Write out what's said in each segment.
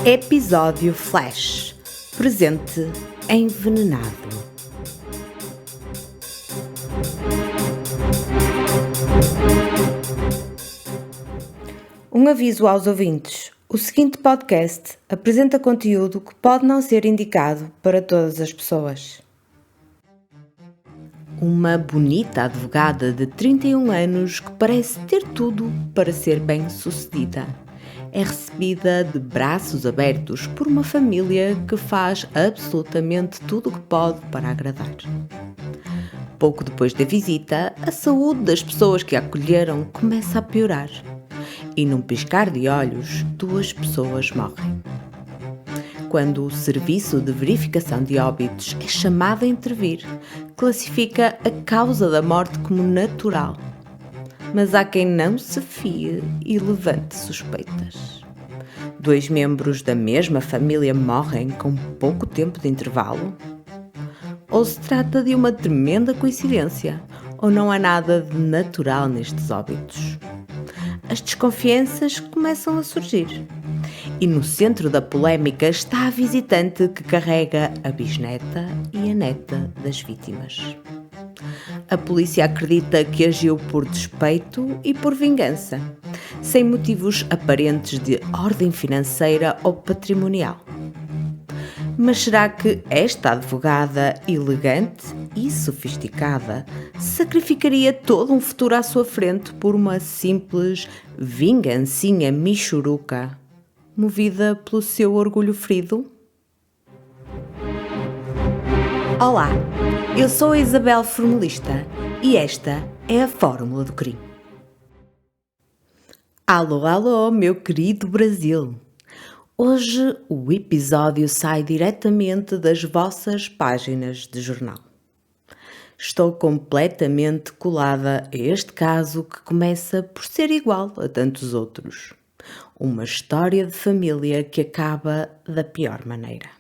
Episódio Flash. Presente envenenado. Um aviso aos ouvintes. O seguinte podcast apresenta conteúdo que pode não ser indicado para todas as pessoas. Uma bonita advogada de 31 anos que parece ter tudo para ser bem-sucedida é recebida de braços abertos por uma família que faz absolutamente tudo o que pode para agradar. Pouco depois da visita, a saúde das pessoas que a acolheram começa a piorar e, num piscar de olhos, 2 pessoas morrem. Quando o Serviço de Verificação de Óbitos é chamado a intervir, classifica a causa da morte como natural. Mas há quem não se fie e levante suspeitas. 2 membros da mesma família morrem com pouco tempo de intervalo? Ou se trata de uma tremenda coincidência, ou não há nada de natural nestes óbitos? As desconfianças começam a surgir. E no centro da polémica está a visitante que carrega a bisneta e a neta das vítimas. A polícia acredita que agiu por despeito e por vingança, sem motivos aparentes de ordem financeira ou patrimonial. Mas será que esta advogada elegante e sofisticada sacrificaria todo um futuro à sua frente por uma simples vingancinha michuruca, movida pelo seu orgulho ferido? Olá, eu sou a Isabel Formulista e esta é a Fórmula do Crime. Alô, alô, meu querido Brasil! Hoje o episódio sai diretamente das vossas páginas de jornal. Estou completamente colada a este caso que começa por ser igual a tantos outros. Uma história de família que acaba da pior maneira.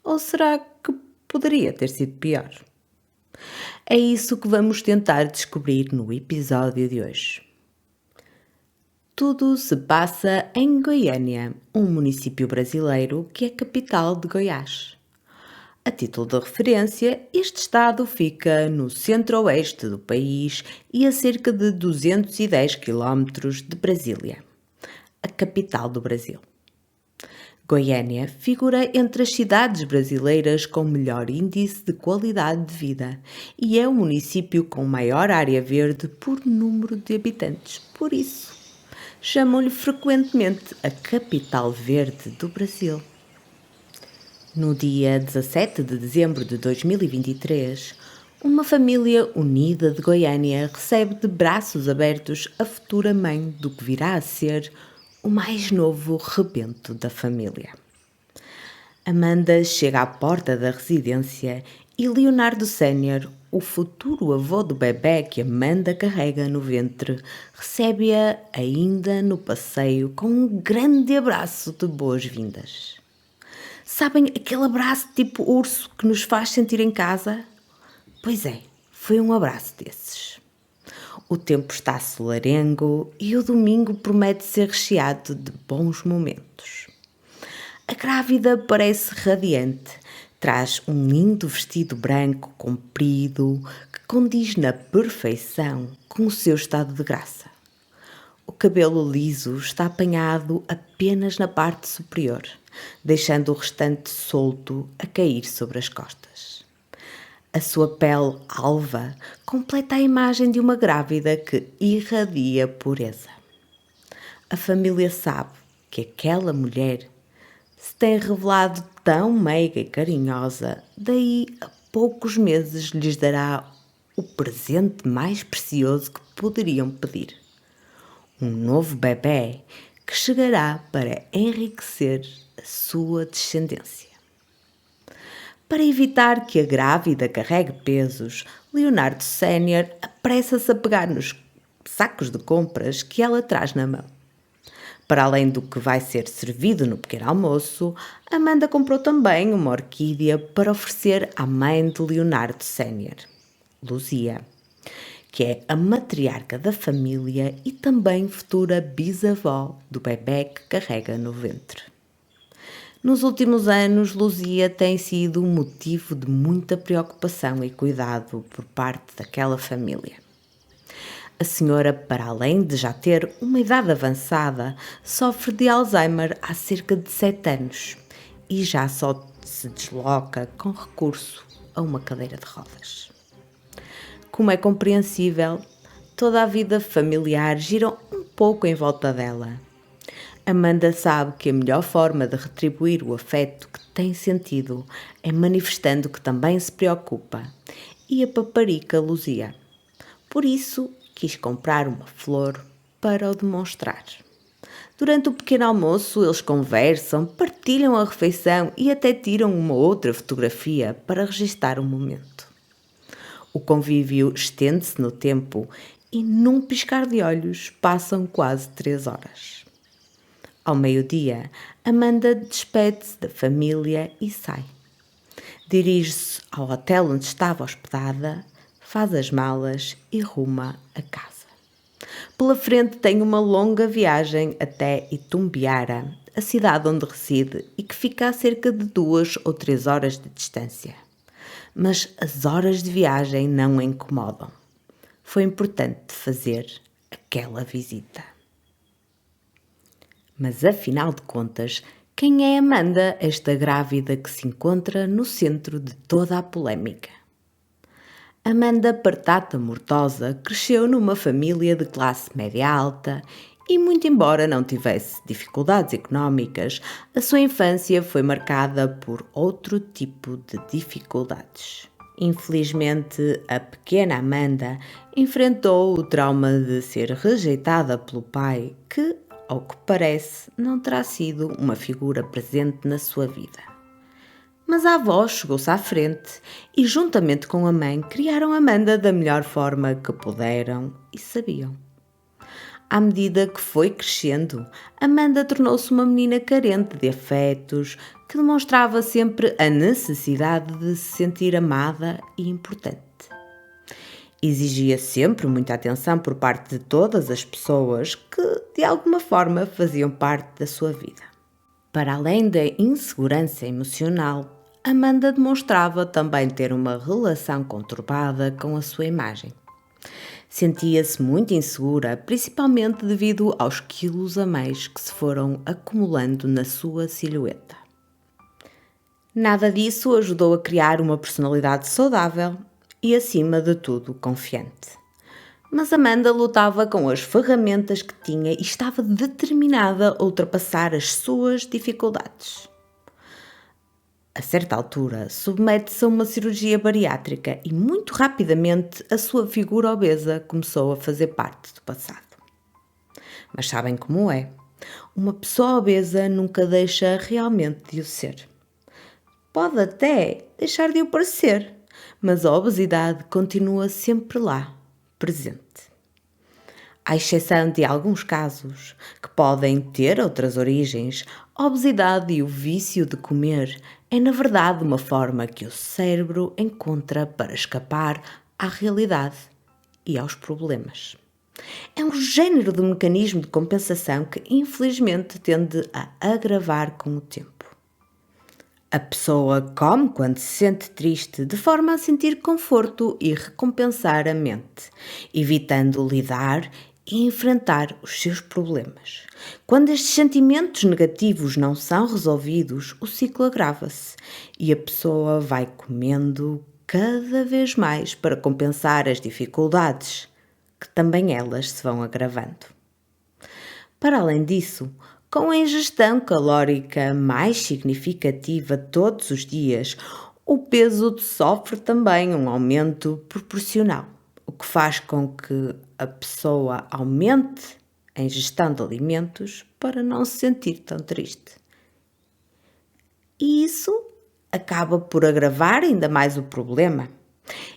Ou será que poderia ter sido pior? É isso que vamos tentar descobrir no episódio de hoje. Tudo se passa em Goiânia, um município brasileiro que é capital de Goiás. A título de referência, este estado fica no centro-oeste do país e a cerca de 210 km de Brasília, a capital do Brasil. Goiânia figura entre as cidades brasileiras com melhor índice de qualidade de vida e é o município com maior área verde por número de habitantes. Por isso, chamam-lhe frequentemente a capital verde do Brasil. No dia 17 de dezembro de 2023, uma família unida de Goiânia recebe de braços abertos a futura mãe do que virá a ser o mais novo rebento da família. Amanda chega à porta da residência e Leonardo Sénior, o futuro avô do bebé que Amanda carrega no ventre, recebe-a ainda no passeio com um grande abraço de boas-vindas. Sabem aquele abraço tipo urso que nos faz sentir em casa? Pois é, foi um abraço desses. O tempo está solarengo e o domingo promete ser recheado de bons momentos. A grávida parece radiante, traz um lindo vestido branco comprido que condiz na perfeição com o seu estado de graça. O cabelo liso está apanhado apenas na parte superior, deixando o restante solto a cair sobre as costas. A sua pele alva completa a imagem de uma grávida que irradia pureza. A família sabe que aquela mulher se tem revelado tão meiga e carinhosa, daí a poucos meses lhes dará o presente mais precioso que poderiam pedir. Um novo bebé que chegará para enriquecer a sua descendência. Para evitar que a grávida carregue pesos, Leonardo Sénior apressa-se a pegar nos sacos de compras que ela traz na mão. Para além do que vai ser servido no pequeno almoço, Amanda comprou também uma orquídea para oferecer à mãe de Leonardo Sénior, Luzia, que é a matriarca da família e também futura bisavó do bebé que carrega no ventre. Nos últimos anos, Luzia tem sido um motivo de muita preocupação e cuidado por parte daquela família. A senhora, para além de já ter uma idade avançada, sofre de Alzheimer há cerca de 7 anos e já só se desloca com recurso a uma cadeira de rodas. Como é compreensível, toda a vida familiar gira um pouco em volta dela. Amanda sabe que a melhor forma de retribuir o afeto que tem sentido é manifestando que também se preocupa, e a paparica Luzia. Por isso, quis comprar uma flor para o demonstrar. Durante o pequeno almoço, eles conversam, partilham a refeição e até tiram uma outra fotografia para registar o momento. O convívio estende-se no tempo e, num piscar de olhos, passam quase 3 horas. Ao meio-dia, Amanda despede-se da família e sai. Dirige-se ao hotel onde estava hospedada, faz as malas e ruma a casa. Pela frente tem uma longa viagem até Itumbiara, a cidade onde reside e que fica a cerca de 2 ou 3 horas de distância. Mas as horas de viagem não a incomodam. Foi importante fazer aquela visita. Mas afinal de contas, quem é Amanda, esta grávida que se encontra no centro de toda a polémica? Amanda Partata Mortosa cresceu numa família de classe média alta e, muito embora não tivesse dificuldades económicas, a sua infância foi marcada por outro tipo de dificuldades. Infelizmente, a pequena Amanda enfrentou o trauma de ser rejeitada pelo pai, que, ao que parece, não terá sido uma figura presente na sua vida. Mas a avó chegou-se à frente e, juntamente com a mãe, criaram Amanda da melhor forma que puderam e sabiam. À medida que foi crescendo, Amanda tornou-se uma menina carente de afetos, que demonstrava sempre a necessidade de se sentir amada e importante. Exigia sempre muita atenção por parte de todas as pessoas que, de alguma forma, faziam parte da sua vida. Para além da insegurança emocional, Amanda demonstrava também ter uma relação conturbada com a sua imagem. Sentia-se muito insegura, principalmente devido aos quilos a mais que se foram acumulando na sua silhueta. Nada disso ajudou a criar uma personalidade saudável e, acima de tudo, confiante. Mas Amanda lutava com as ferramentas que tinha e estava determinada a ultrapassar as suas dificuldades. A certa altura, submete-se a uma cirurgia bariátrica e, muito rapidamente, a sua figura obesa começou a fazer parte do passado. Mas sabem como é? Uma pessoa obesa nunca deixa realmente de o ser. Pode até deixar de o parecer, mas a obesidade continua sempre lá, presente. À exceção de alguns casos, que podem ter outras origens, a obesidade e o vício de comer é, na verdade, uma forma que o cérebro encontra para escapar à realidade e aos problemas. É um género de mecanismo de compensação que, infelizmente, tende a agravar com o tempo. A pessoa come quando se sente triste, de forma a sentir conforto e recompensar a mente, evitando lidar e enfrentar os seus problemas. Quando estes sentimentos negativos não são resolvidos, o ciclo agrava-se e a pessoa vai comendo cada vez mais para compensar as dificuldades, que também elas se vão agravando. Para além disso, com a ingestão calórica mais significativa todos os dias, o peso sofre também um aumento proporcional, o que faz com que a pessoa aumente a ingestão de alimentos para não se sentir tão triste. E isso acaba por agravar ainda mais o problema.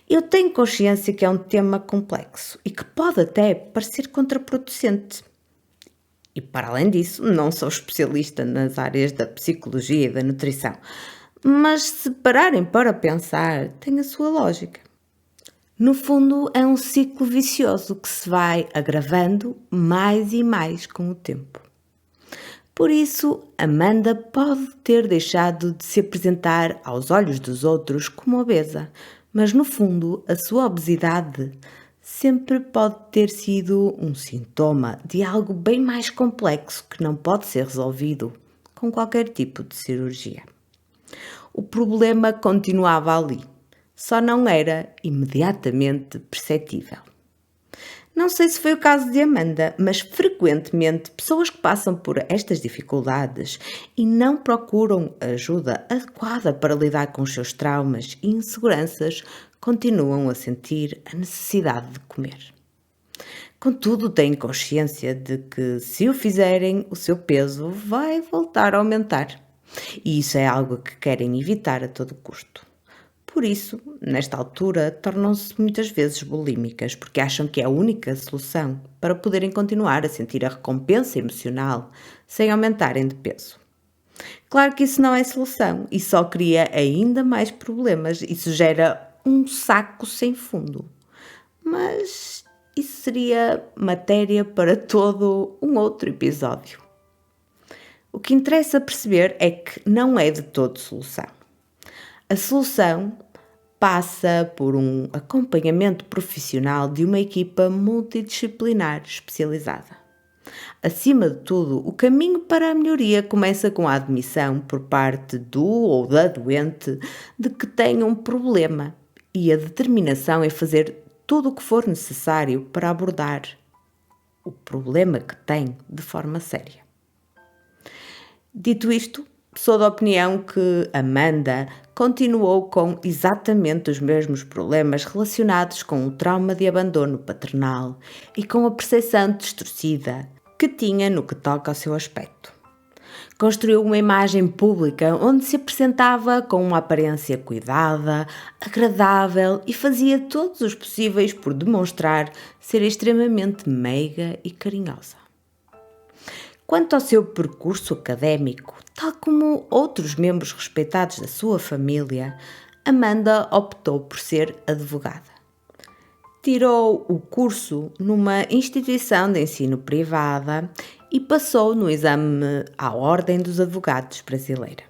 Eu tenho consciência que é um tema complexo e que pode até parecer contraproducente. E, para além disso, não sou especialista nas áreas da psicologia e da nutrição, mas se pararem para pensar, tem a sua lógica. No fundo, é um ciclo vicioso que se vai agravando mais e mais com o tempo. Por isso, Amanda pode ter deixado de se apresentar aos olhos dos outros como obesa, mas no fundo, a sua obesidade sempre pode ter sido um sintoma de algo bem mais complexo que não pode ser resolvido com qualquer tipo de cirurgia. O problema continuava ali, só não era imediatamente perceptível. Não sei se foi o caso de Amanda, mas frequentemente pessoas que passam por estas dificuldades e não procuram ajuda adequada para lidar com os seus traumas e inseguranças continuam a sentir a necessidade de comer. Contudo, têm consciência de que, se o fizerem, o seu peso vai voltar a aumentar. E isso é algo que querem evitar a todo custo. Por isso, nesta altura, tornam-se muitas vezes bulímicas, porque acham que é a única solução para poderem continuar a sentir a recompensa emocional sem aumentarem de peso. Claro que isso não é solução e só cria ainda mais problemas. Isso gera um saco sem fundo. Mas isso seria matéria para todo um outro episódio. O que interessa perceber é que não é de todo solução. A solução passa por um acompanhamento profissional de uma equipa multidisciplinar especializada. Acima de tudo, o caminho para a melhoria começa com a admissão por parte do ou da doente de que tem um problema e a determinação em fazer tudo o que for necessário para abordar o problema que tem de forma séria. Dito isto, sou da opinião que Amanda continuou com exatamente os mesmos problemas relacionados com o trauma de abandono paternal e com a percepção distorcida que tinha no que toca ao seu aspecto. Construiu uma imagem pública onde se apresentava com uma aparência cuidada, agradável e fazia todos os possíveis por demonstrar ser extremamente meiga e carinhosa. Quanto ao seu percurso académico, tal como outros membros respeitados da sua família, Amanda optou por ser advogada. Tirou o curso numa instituição de ensino privada e passou no exame à Ordem dos Advogados brasileira.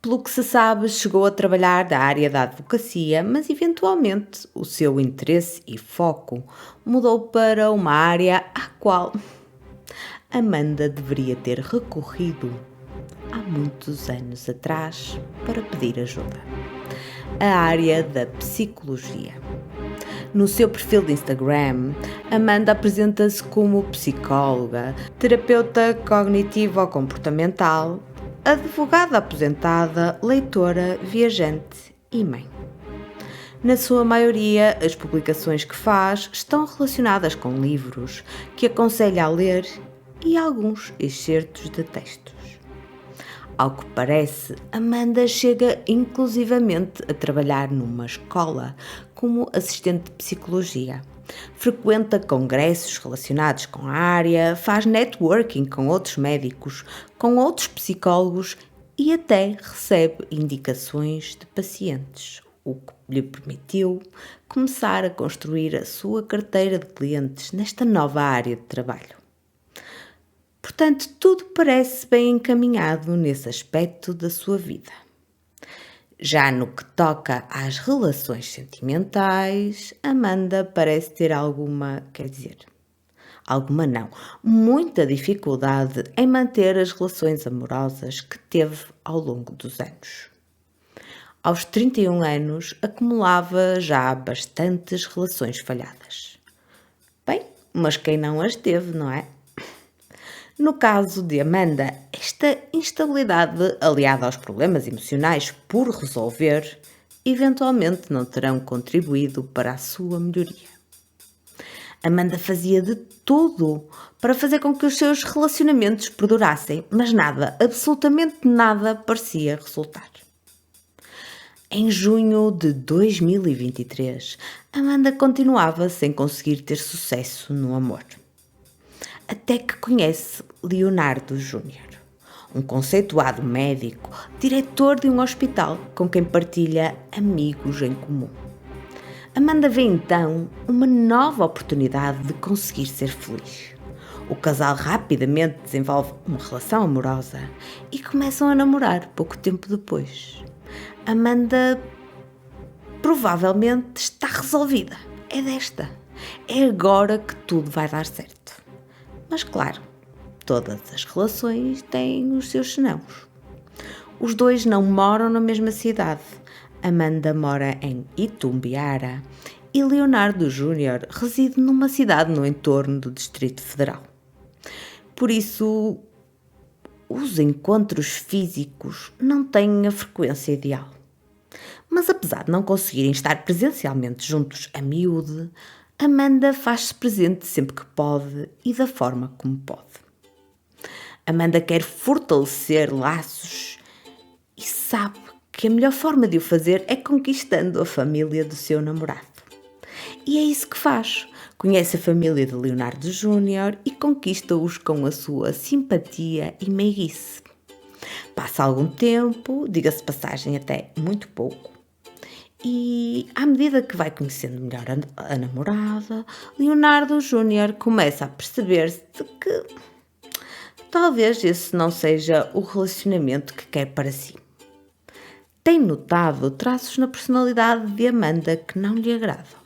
Pelo que se sabe, chegou a trabalhar na área da advocacia, mas eventualmente o seu interesse e foco mudou para uma área à qual Amanda deveria ter recorrido há muitos anos atrás para pedir ajuda. A área da psicologia. No seu perfil de Instagram, Amanda apresenta-se como psicóloga, terapeuta cognitivo-comportamental, advogada aposentada, leitora, viajante e mãe. Na sua maioria, as publicações que faz estão relacionadas com livros que aconselha a ler e alguns excertos de textos. Ao que parece, Amanda chega inclusivamente a trabalhar numa escola como assistente de psicologia. Frequenta congressos relacionados com a área, faz networking com outros médicos, com outros psicólogos e até recebe indicações de pacientes, o que lhe permitiu começar a construir a sua carteira de clientes nesta nova área de trabalho. Portanto, tudo parece bem encaminhado nesse aspecto da sua vida. Já no que toca às relações sentimentais, Amanda parece ter muita dificuldade em manter as relações amorosas que teve ao longo dos anos. Aos 31 anos, acumulava já bastantes relações falhadas. Bem, mas quem não as teve, não é? No caso de Amanda, esta instabilidade, aliada aos problemas emocionais por resolver, eventualmente não terão contribuído para a sua melhoria. Amanda fazia de tudo para fazer com que os seus relacionamentos perdurassem, mas nada, absolutamente nada, parecia resultar. Em junho de 2023, Amanda continuava sem conseguir ter sucesso no amor. Até que conhece Leonardo Júnior, um conceituado médico, diretor de um hospital com quem partilha amigos em comum. Amanda vê então uma nova oportunidade de conseguir ser feliz. O casal rapidamente desenvolve uma relação amorosa e começam a namorar pouco tempo depois. Amanda provavelmente está resolvida. É desta. É agora que tudo vai dar certo. Mas claro, todas as relações têm os seus senãos. Os dois não moram na mesma cidade. Amanda mora em Itumbiara e Leonardo Júnior reside numa cidade no entorno do Distrito Federal. Por isso, os encontros físicos não têm a frequência ideal. Mas apesar de não conseguirem estar presencialmente juntos a miúde, Amanda faz-se presente sempre que pode e da forma como pode. Amanda quer fortalecer laços e sabe que a melhor forma de o fazer é conquistando a família do seu namorado. E é isso que faz. Conhece a família de Leonardo Júnior e conquista-os com a sua simpatia e meiguice. Passa algum tempo, diga-se de passagem até muito pouco, e à medida que vai conhecendo melhor a namorada, Leonardo Júnior começa a perceber-se de que talvez esse não seja o relacionamento que quer para si. Tem notado traços na personalidade de Amanda que não lhe agradam.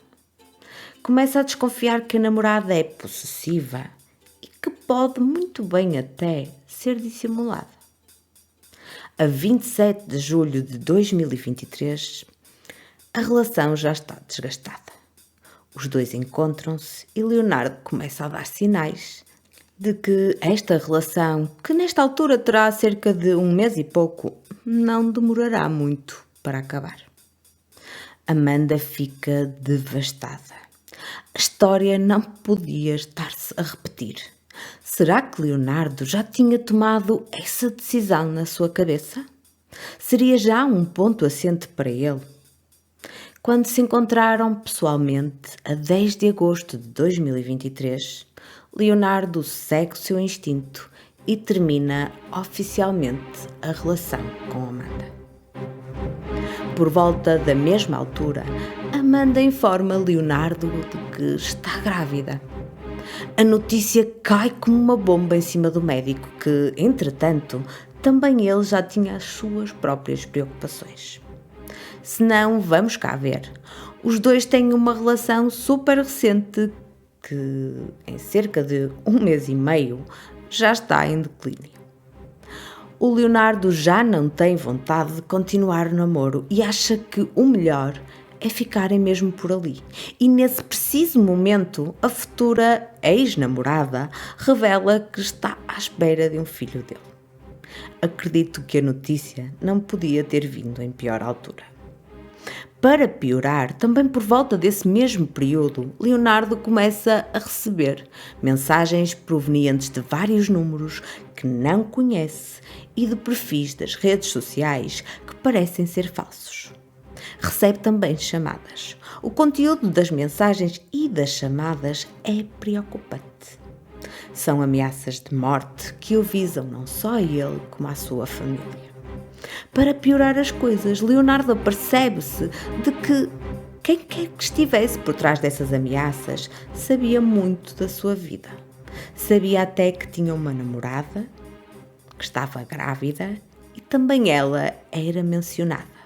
Começa a desconfiar que a namorada é possessiva e que pode muito bem até ser dissimulada. A 27 de julho de 2023, a relação já está desgastada. Os dois encontram-se e Leonardo começa a dar sinais de que esta relação, que nesta altura terá cerca de um mês e pouco, não demorará muito para acabar. Amanda fica devastada. A história não podia estar-se a repetir. Será que Leonardo já tinha tomado essa decisão na sua cabeça? Seria já um ponto assente para ele? Quando se encontraram pessoalmente a 10 de agosto de 2023, Leonardo segue o seu instinto e termina oficialmente a relação com Amanda. Por volta da mesma altura, Amanda informa Leonardo de que está grávida. A notícia cai como uma bomba em cima do médico, que, entretanto, também ele já tinha as suas próprias preocupações. Se não, vamos cá ver. Os dois têm uma relação super recente que, em cerca de um mês e meio, já está em declínio. O Leonardo já não tem vontade de continuar o namoro e acha que o melhor é ficarem mesmo por ali. E nesse preciso momento, a futura ex-namorada revela que está à espera de um filho dele. Acredito que a notícia não podia ter vindo em pior altura. Para piorar, também por volta desse mesmo período, Leonardo começa a receber mensagens provenientes de vários números que não conhece e de perfis das redes sociais que parecem ser falsos. Recebe também chamadas. O conteúdo das mensagens e das chamadas é preocupante. São ameaças de morte que o visam não só a ele como à sua família. Para piorar as coisas, Leonardo percebe-se de que quem quer que estivesse por trás dessas ameaças sabia muito da sua vida. Sabia até que tinha uma namorada, que estava grávida e também ela era mencionada.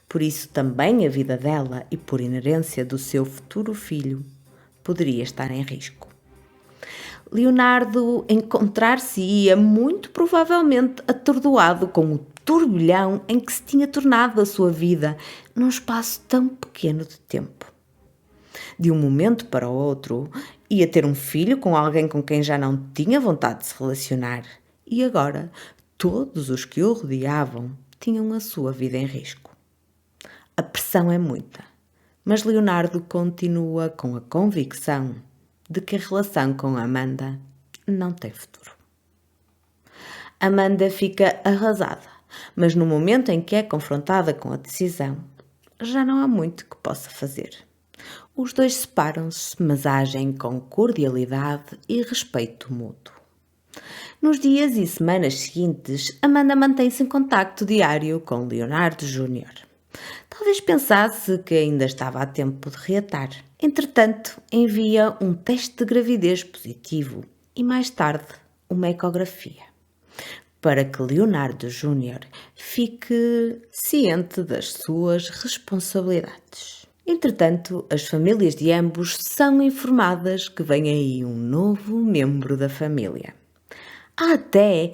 Por isso também a vida dela e por inerência do seu futuro filho poderia estar em risco. Leonardo encontrar-se-ia muito provavelmente atordoado com o turbilhão em que se tinha tornado a sua vida num espaço tão pequeno de tempo. De um momento para o outro, ia ter um filho com alguém com quem já não tinha vontade de se relacionar e agora todos os que o rodeavam tinham a sua vida em risco. A pressão é muita, mas Leonardo continua com a convicção de que a relação com Amanda não tem futuro. Amanda fica arrasada, mas no momento em que é confrontada com a decisão, já não há muito que possa fazer. Os dois separam-se, mas agem com cordialidade e respeito mútuo. Nos dias e semanas seguintes, Amanda mantém-se em contacto diário com Leonardo Júnior. Talvez pensasse que ainda estava a tempo de reatar. Entretanto, envia um teste de gravidez positivo e mais tarde uma ecografia, para que Leonardo Júnior fique ciente das suas responsabilidades. Entretanto, as famílias de ambos são informadas que vem aí um novo membro da família. Há até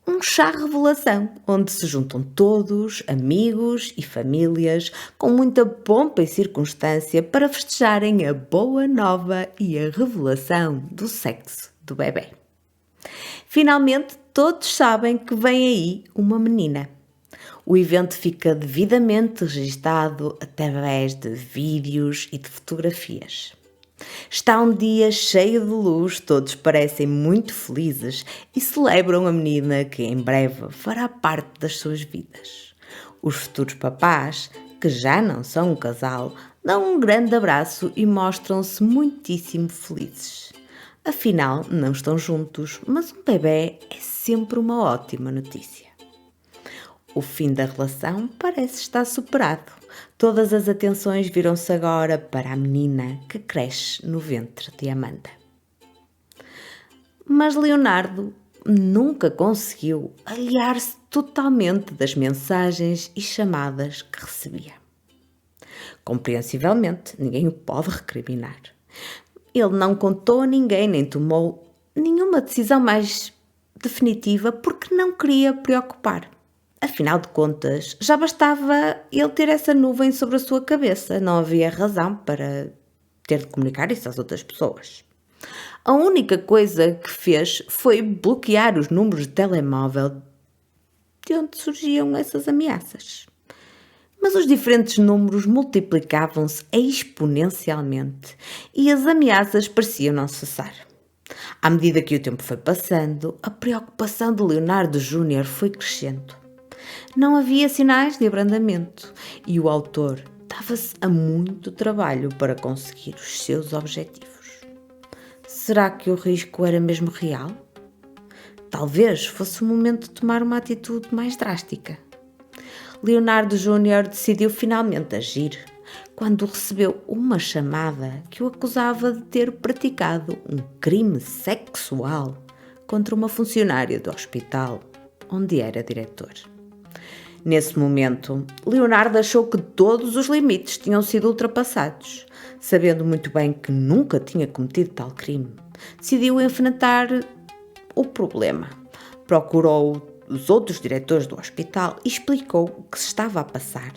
um chá revelação, onde se juntam todos, amigos e famílias, com muita pompa e circunstância para festejarem a boa nova e a revelação do sexo do bebê. Finalmente, todos sabem que vem aí uma menina. O evento fica devidamente registado através de vídeos e de fotografias. Está um dia cheio de luz, todos parecem muito felizes e celebram a menina que em breve fará parte das suas vidas. Os futuros papás, que já não são um casal, dão um grande abraço e mostram-se muitíssimo felizes. Afinal, não estão juntos, mas um bebê é sempre uma ótima notícia. O fim da relação parece estar superado. Todas as atenções viram-se agora para a menina que cresce no ventre de Amanda. Mas Leonardo nunca conseguiu aliar-se totalmente das mensagens e chamadas que recebia. Compreensivelmente, ninguém o pode recriminar. Ele não contou a ninguém nem tomou nenhuma decisão mais definitiva porque não queria preocupar. Afinal de contas, já bastava ele ter essa nuvem sobre a sua cabeça, não havia razão para ter de comunicar isso às outras pessoas. A única coisa que fez foi bloquear os números de telemóvel de onde surgiam essas ameaças. Mas os diferentes números multiplicavam-se exponencialmente e as ameaças pareciam não cessar. À medida que o tempo foi passando, a preocupação de Leonardo Júnior foi crescendo. Não havia sinais de abrandamento e o autor dava-se a muito trabalho para conseguir os seus objetivos. Será que o risco era mesmo real? Talvez fosse o momento de tomar uma atitude mais drástica. Leonardo Júnior decidiu finalmente agir quando recebeu uma chamada que o acusava de ter praticado um crime sexual contra uma funcionária do hospital onde era diretor. Nesse momento, Leonardo achou que todos os limites tinham sido ultrapassados. Sabendo muito bem que nunca tinha cometido tal crime, decidiu enfrentar o problema. Procurou os outros diretores do hospital e explicou o que se estava a passar,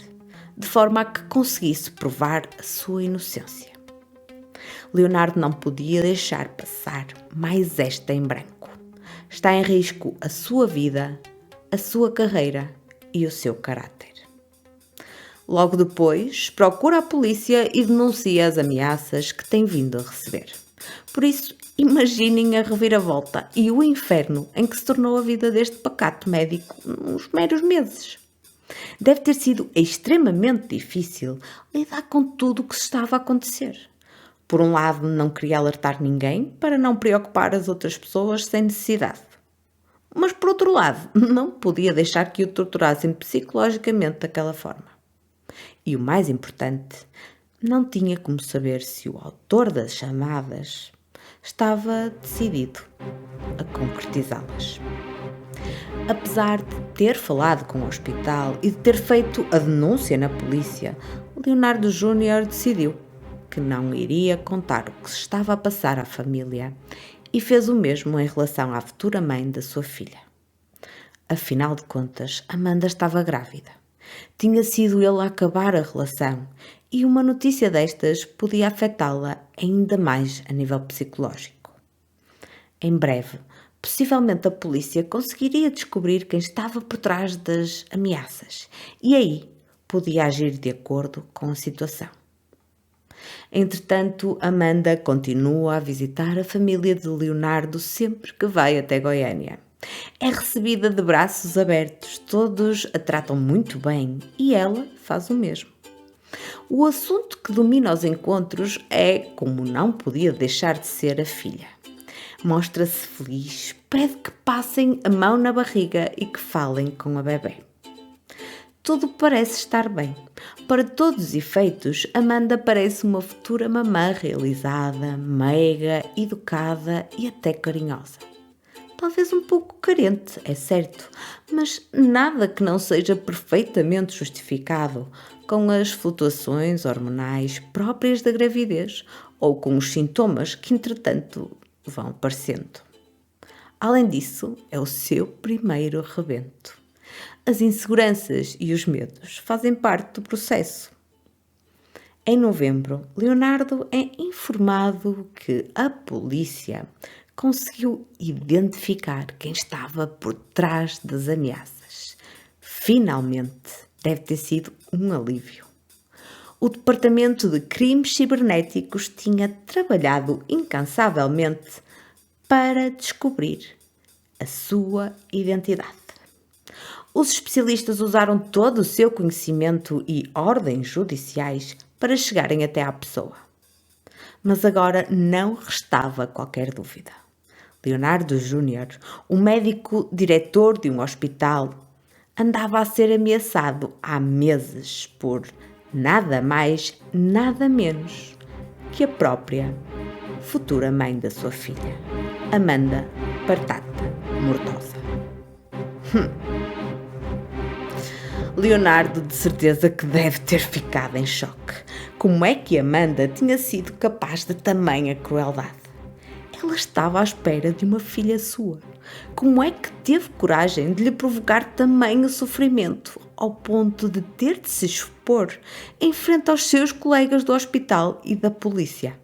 de forma a que conseguisse provar a sua inocência. Leonardo não podia deixar passar mais esta em branco. Está em risco a sua vida, a sua carreira e o seu caráter. Logo depois, procura a polícia e denuncia as ameaças que tem vindo a receber. Por isso, imaginem a reviravolta e o inferno em que se tornou a vida deste pacato médico nos meros meses. Deve ter sido extremamente difícil lidar com tudo o que se estava a acontecer. Por um lado, não queria alertar ninguém para não preocupar as outras pessoas sem necessidade. Mas, por outro lado, não podia deixar que o torturassem psicologicamente daquela forma. E o mais importante, não tinha como saber se o autor das chamadas estava decidido a concretizá-las. Apesar de ter falado com o hospital e de ter feito a denúncia na polícia, Leonardo Júnior decidiu que não iria contar o que se estava a passar à família e fez o mesmo em relação à futura mãe da sua filha. Afinal de contas, Amanda estava grávida. Tinha sido ele a acabar a relação e uma notícia destas podia afetá-la ainda mais a nível psicológico. Em breve, possivelmente a polícia conseguiria descobrir quem estava por trás das ameaças e aí podia agir de acordo com a situação. Entretanto, Amanda continua a visitar a família de Leonardo sempre que vai até Goiânia. É recebida de braços abertos, todos a tratam muito bem e ela faz o mesmo. O assunto que domina os encontros é, como não podia deixar de ser, a filha. Mostra-se feliz, pede que passem a mão na barriga e que falem com a bebê. Tudo parece estar bem. Para todos os efeitos, Amanda parece uma futura mamã realizada, meiga, educada e até carinhosa. Talvez um pouco carente, é certo, mas nada que não seja perfeitamente justificado com as flutuações hormonais próprias da gravidez ou com os sintomas que, entretanto, vão aparecendo. Além disso, é o seu primeiro rebento. As inseguranças e os medos fazem parte do processo. Em novembro, Leonardo é informado que a polícia conseguiu identificar quem estava por trás das ameaças. Finalmente, deve ter sido um alívio. O Departamento de Crimes Cibernéticos tinha trabalhado incansavelmente para descobrir a sua identidade. Os especialistas usaram todo o seu conhecimento e ordens judiciais para chegarem até à pessoa. Mas agora não restava qualquer dúvida. Leonardo Júnior, um médico diretor de um hospital, andava a ser ameaçado há meses por nada mais, nada menos que a própria futura mãe da sua filha, Amanda Batata Mortosa. Leonardo de certeza que deve ter ficado em choque. Como é que Amanda tinha sido capaz de tamanha crueldade? Ela estava à espera de uma filha sua. Como é que teve coragem de lhe provocar tamanho sofrimento, ao ponto de ter de se expor em frente aos seus colegas do hospital e da polícia?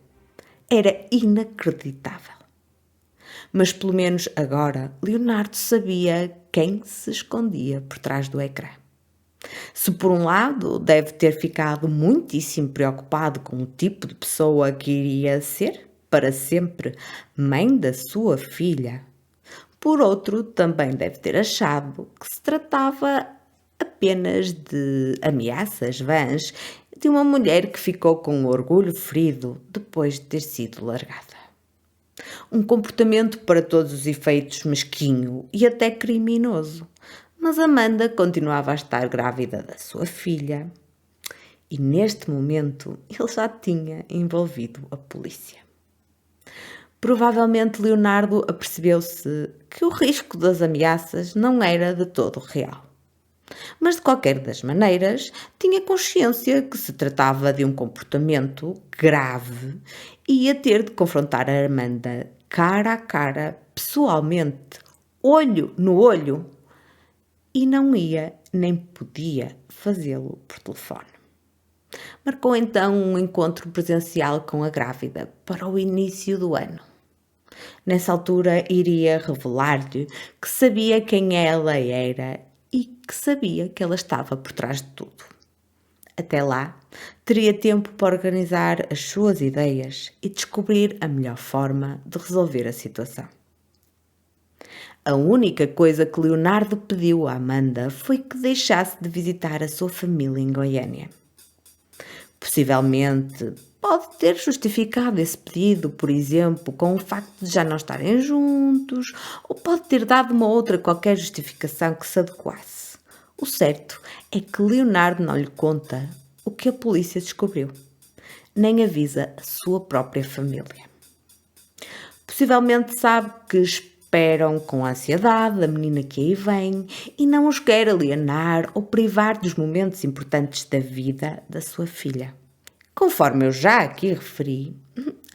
Era inacreditável. Mas pelo menos agora, Leonardo sabia quem se escondia por trás do ecrã. Se por um lado deve ter ficado muitíssimo preocupado com o tipo de pessoa que iria ser para sempre mãe da sua filha, por outro também deve ter achado que se tratava apenas de ameaças vãs de uma mulher que ficou com o orgulho ferido depois de ter sido largada. Um comportamento para todos os efeitos mesquinho e até criminoso. Mas Amanda continuava a estar grávida da sua filha e neste momento ele já tinha envolvido a polícia. Provavelmente Leonardo apercebeu-se que o risco das ameaças não era de todo real. Mas de qualquer das maneiras, tinha consciência que se tratava de um comportamento grave e ia ter de confrontar a Amanda cara a cara, pessoalmente, olho no olho, e não ia nem podia fazê-lo por telefone. Marcou então um encontro presencial com a grávida para o início do ano. Nessa altura iria revelar-lhe que sabia quem ela era e que sabia que ela estava por trás de tudo. Até lá, teria tempo para organizar as suas ideias e descobrir a melhor forma de resolver a situação. A única coisa que Leonardo pediu a Amanda foi que deixasse de visitar a sua família em Goiânia. Possivelmente pode ter justificado esse pedido, por exemplo, com o facto de já não estarem juntos, ou pode ter dado uma outra qualquer justificação que se adequasse. O certo é que Leonardo não lhe conta o que a polícia descobriu, nem avisa a sua própria família. Possivelmente sabe que esperam com ansiedade a menina que aí vem e não os quer alienar ou privar dos momentos importantes da vida da sua filha. Conforme eu já aqui referi,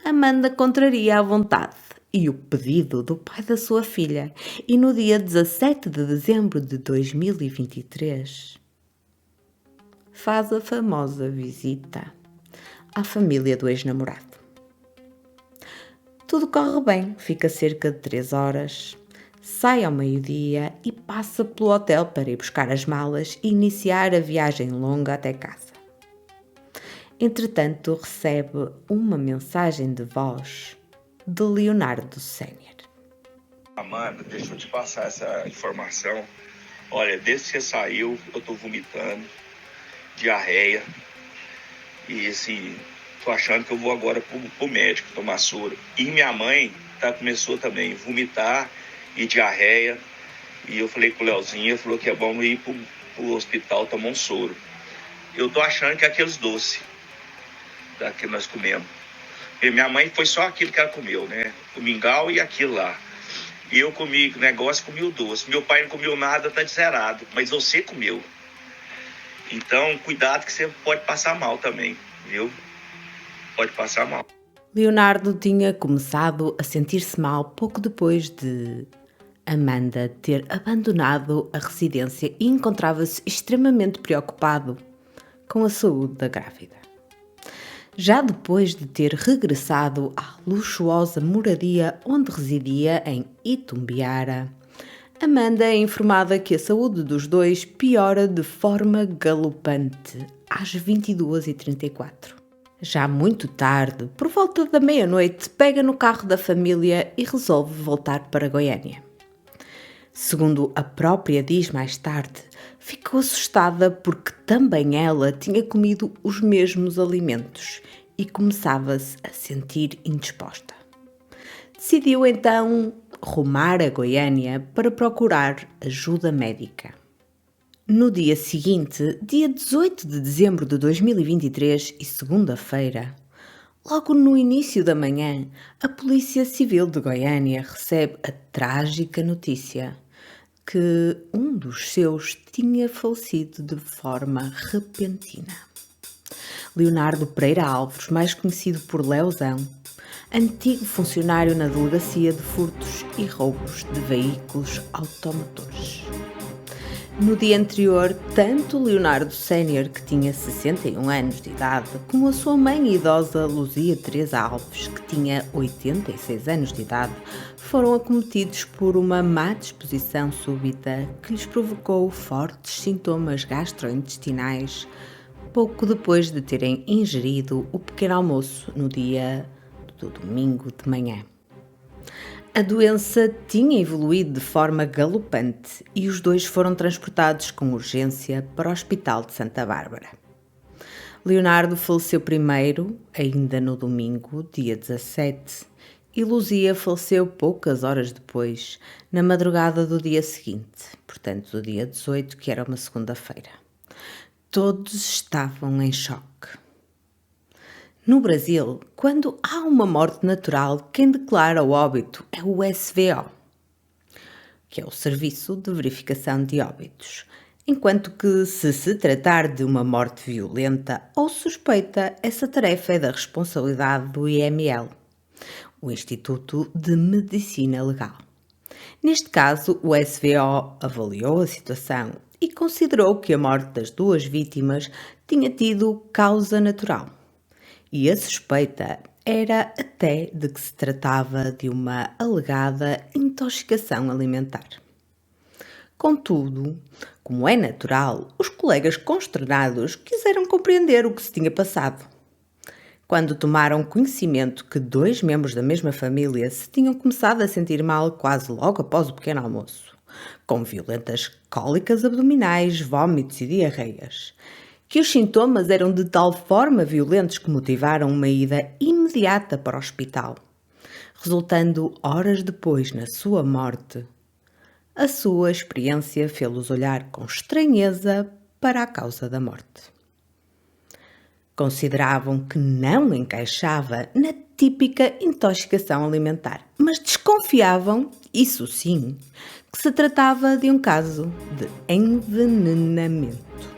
Amanda contraria a vontade e o pedido do pai da sua filha e no dia 17 de dezembro de 2023 faz a famosa visita à família do ex-namorado. Tudo corre bem, fica cerca de 3 horas, sai ao meio-dia e passa pelo hotel para ir buscar as malas e iniciar a viagem longa até casa. Entretanto, recebe uma mensagem de voz de Leonardo Sénior. Amanda, deixa eu te passar essa informação. Olha, desde que você saiu, eu tô vomitando, diarreia, e assim, tô achando que eu vou agora pro médico tomar soro. E minha mãe começou também a vomitar e diarreia. E eu falei com o Leozinho, ele falou que é bom ir o hospital tomou um soro. Eu tô achando que é aqueles doces que nós comemos. E minha mãe foi só aquilo que ela comeu, né? O mingau e aquilo lá. E eu comi o negócio, comi o doce. Meu pai não comeu nada, tá zerado. Mas você comeu. Então, cuidado que você pode passar mal também, viu? Pode passar mal. Leonardo tinha começado a sentir-se mal pouco depois de Amanda ter abandonado a residência e encontrava-se extremamente preocupado com a saúde da grávida. Já depois de ter regressado à luxuosa moradia onde residia em Itumbiara, Amanda é informada que a saúde dos dois piora de forma galopante às 22h34. Já muito tarde, por volta da meia-noite, pega no carro da família e resolve voltar para Goiânia. Segundo a própria diz mais tarde, ficou assustada porque também ela tinha comido os mesmos alimentos e começava-se a sentir indisposta. Decidiu então rumar a Goiânia para procurar ajuda médica. No dia seguinte, dia 18 de dezembro de 2023 e segunda-feira, logo no início da manhã, a Polícia Civil de Goiânia recebe a trágica notícia que um dos seus tinha falecido de forma repentina. Leonardo Pereira Alves, mais conhecido por Leozão, antigo funcionário na Delegacia de Furtos e Roubos de Veículos Automotores. No dia anterior, tanto Leonardo Sénior, que tinha 61 anos de idade, como a sua mãe idosa Luzia Teresa Alves, que tinha 86 anos de idade, foram acometidos por uma má disposição súbita que lhes provocou fortes sintomas gastrointestinais pouco depois de terem ingerido o pequeno almoço no dia do domingo de manhã. A doença tinha evoluído de forma galopante e os dois foram transportados com urgência para o Hospital de Santa Bárbara. Leonardo faleceu primeiro, ainda no domingo, dia 17, e Luzia faleceu poucas horas depois, na madrugada do dia seguinte, portanto do dia 18, que era uma segunda-feira. Todos estavam em choque. No Brasil, quando há uma morte natural, quem declara o óbito é o SVO, que é o Serviço de Verificação de Óbitos, enquanto que, se tratar de uma morte violenta ou suspeita, essa tarefa é da responsabilidade do IML, o Instituto de Medicina Legal. Neste caso, o SVO avaliou a situação e considerou que a morte das duas vítimas tinha tido causa natural. E a suspeita era até de que se tratava de uma alegada intoxicação alimentar. Contudo, como é natural, os colegas consternados quiseram compreender o que se tinha passado. Quando tomaram conhecimento que dois membros da mesma família se tinham começado a sentir mal quase logo após o pequeno almoço, com violentas cólicas abdominais, vômitos e diarreias, que os sintomas eram de tal forma violentos que motivaram uma ida imediata para o hospital, resultando horas depois na sua morte, a sua experiência fê-los olhar com estranheza para a causa da morte. Consideravam que não encaixava na típica intoxicação alimentar, mas desconfiavam, isso sim, que se tratava de um caso de envenenamento.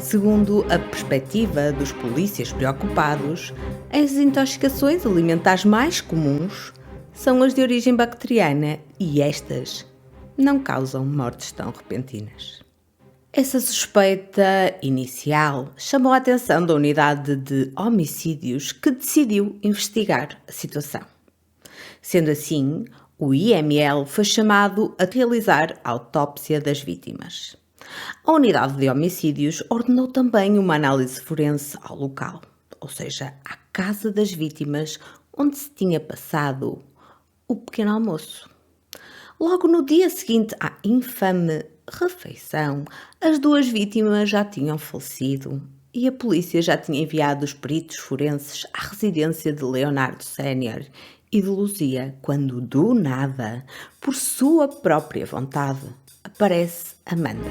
Segundo a perspectiva dos polícias preocupados, as intoxicações alimentares mais comuns são as de origem bacteriana e estas não causam mortes tão repentinas. Essa suspeita inicial chamou a atenção da unidade de homicídios que decidiu investigar a situação. Sendo assim, o IML foi chamado a realizar a autópsia das vítimas. A unidade de homicídios ordenou também uma análise forense ao local, ou seja, à casa das vítimas onde se tinha passado o pequeno almoço. Logo no dia seguinte à infame refeição, as duas vítimas já tinham falecido e a polícia já tinha enviado os peritos forenses à residência de Leonardo Sénior e de Luzia, quando do nada, por sua própria vontade, a aparece Amanda.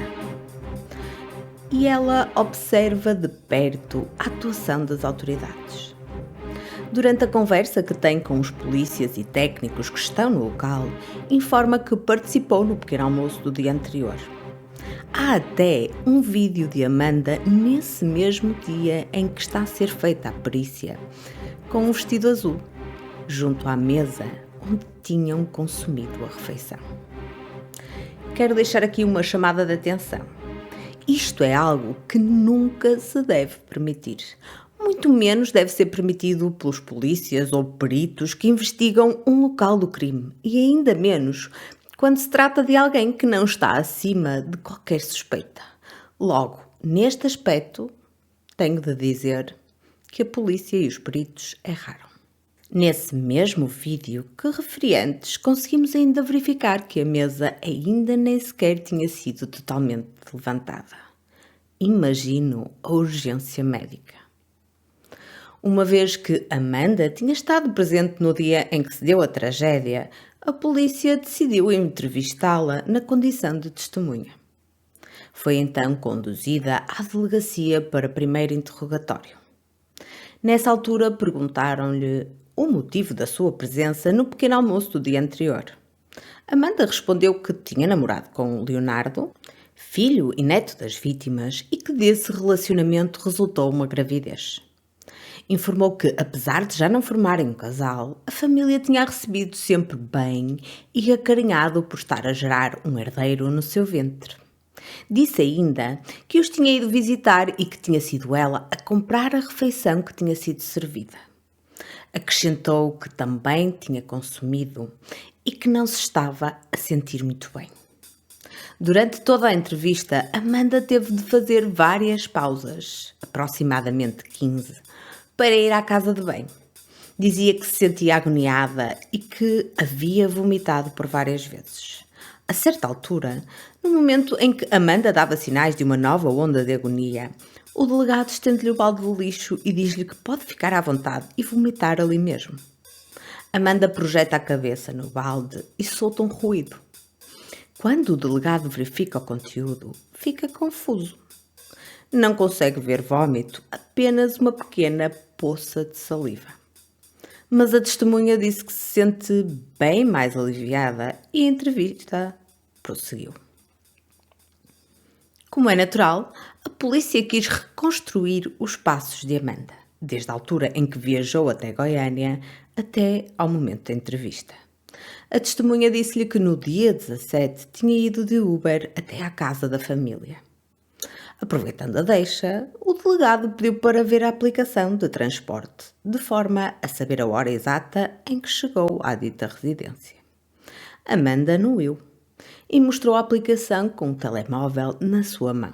E ela observa de perto a atuação das autoridades. Durante a conversa que tem com os polícias e técnicos que estão no local, informa que participou no pequeno almoço do dia anterior. Há até um vídeo de Amanda nesse mesmo dia em que está a ser feita a perícia, com um vestido azul, junto à mesa onde tinham consumido a refeição. Quero deixar aqui uma chamada de atenção. Isto é algo que nunca se deve permitir. Muito menos deve ser permitido pelos polícias ou peritos que investigam um local do crime. E ainda menos quando se trata de alguém que não está acima de qualquer suspeita. Logo, neste aspecto, tenho de dizer que a polícia e os peritos erraram. Nesse mesmo vídeo que referi antes, conseguimos ainda verificar que a mesa ainda nem sequer tinha sido totalmente levantada. Imagino a urgência médica. Uma vez que Amanda tinha estado presente no dia em que se deu a tragédia, a polícia decidiu entrevistá-la na condição de testemunha. Foi então conduzida à delegacia para primeiro interrogatório. Nessa altura perguntaram-lhe o motivo da sua presença no pequeno almoço do dia anterior. Amanda respondeu que tinha namorado com Leonardo, filho e neto das vítimas, e que desse relacionamento resultou uma gravidez. Informou que, apesar de já não formarem um casal, a família tinha recebido sempre bem e acarinhado por estar a gerar um herdeiro no seu ventre. Disse ainda que os tinha ido visitar e que tinha sido ela a comprar a refeição que tinha sido servida. Acrescentou que também tinha consumido e que não se estava a sentir muito bem. Durante toda a entrevista, Amanda teve de fazer várias pausas, aproximadamente 15, para ir à casa de banho. Dizia que se sentia agoniada e que havia vomitado por várias vezes. A certa altura, no momento em que Amanda dava sinais de uma nova onda de agonia, o delegado estende-lhe o balde de lixo e diz-lhe que pode ficar à vontade e vomitar ali mesmo. Amanda projeta a cabeça no balde e solta um ruído. Quando o delegado verifica o conteúdo, fica confuso. Não consegue ver vômito, apenas uma pequena poça de saliva. Mas a testemunha disse que se sente bem mais aliviada e a entrevista prosseguiu. Como é natural, a polícia quis reconstruir os passos de Amanda, desde a altura em que viajou até Goiânia até ao momento da entrevista. A testemunha disse-lhe que no dia 17 tinha ido de Uber até à casa da família. Aproveitando a deixa, o delegado pediu para ver a aplicação de transporte, de forma a saber a hora exata em que chegou à dita residência. Amanda anuiu e mostrou a aplicação com o telemóvel na sua mão.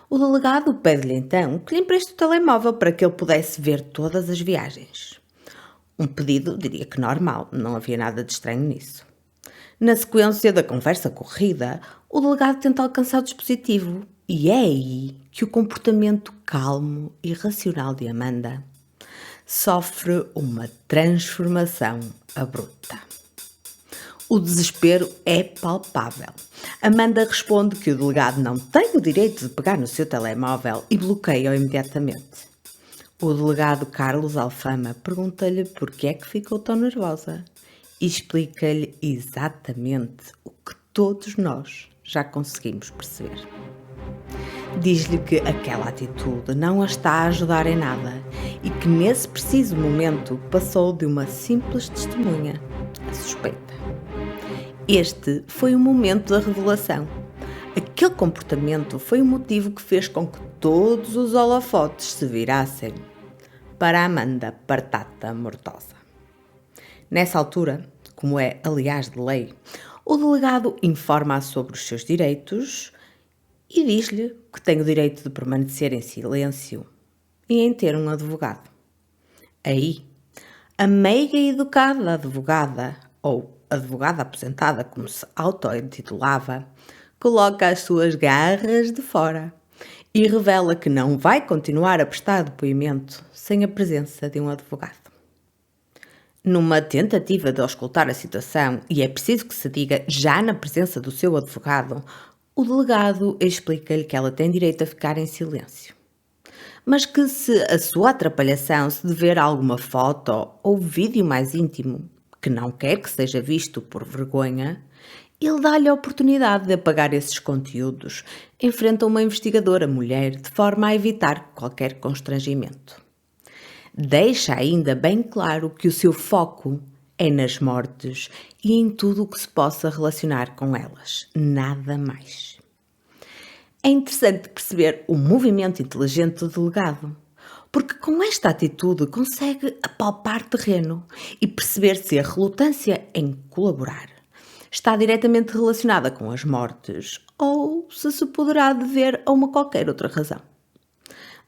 O delegado pede-lhe então que lhe empreste o telemóvel para que ele pudesse ver todas as viagens. Um pedido, diria que normal, não havia nada de estranho nisso. Na sequência da conversa corrida, o delegado tenta alcançar o dispositivo e é aí que o comportamento calmo e racional de Amanda sofre uma transformação abrupta. O desespero é palpável. Amanda responde que o delegado não tem o direito de pegar no seu telemóvel e bloqueia-o imediatamente. O delegado Carlos Alfama pergunta-lhe por que é que ficou tão nervosa e explica-lhe exatamente o que todos nós já conseguimos perceber. Diz-lhe que aquela atitude não a está a ajudar em nada e que nesse preciso momento passou de uma simples testemunha a suspeita. Este foi o momento da revelação. Aquele comportamento foi o motivo que fez com que todos os holofotes se virassem para a Amanda Batata Mortosa. Nessa altura, como é aliás de lei, o delegado informa-a sobre os seus direitos e diz-lhe que tem o direito de permanecer em silêncio e em ter um advogado. Aí, a meiga e educada advogada, ou advogada aposentada como se auto-intitulava, coloca as suas garras de fora e revela que não vai continuar a prestar depoimento sem a presença de um advogado. Numa tentativa de auscultar a situação, e é preciso que se diga já na presença do seu advogado, o delegado explica-lhe que ela tem direito a ficar em silêncio, mas que se a sua atrapalhação se dever a alguma foto ou vídeo mais íntimo, que não quer que seja visto por vergonha, ele dá-lhe a oportunidade de apagar esses conteúdos em frente a uma investigadora mulher, de forma a evitar qualquer constrangimento. Deixa ainda bem claro que o seu foco é nas mortes e em tudo o que se possa relacionar com elas, nada mais. É interessante perceber o movimento inteligente do delegado, porque com esta atitude consegue apalpar terreno e perceber se a relutância em colaborar está diretamente relacionada com as mortes ou se poderá dever a uma qualquer outra razão.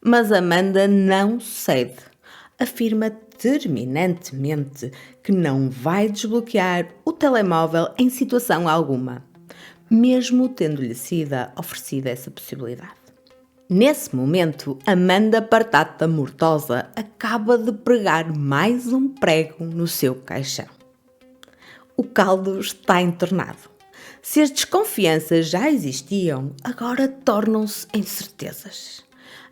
Mas Amanda não cede. Afirma terminantemente que não vai desbloquear o telemóvel em situação alguma, mesmo tendo-lhe sido oferecida essa possibilidade. Nesse momento, Amanda Partata Mortosa acaba de pregar mais um prego no seu caixão. O caldo está entornado. Se as desconfianças já existiam, agora tornam-se em certezas.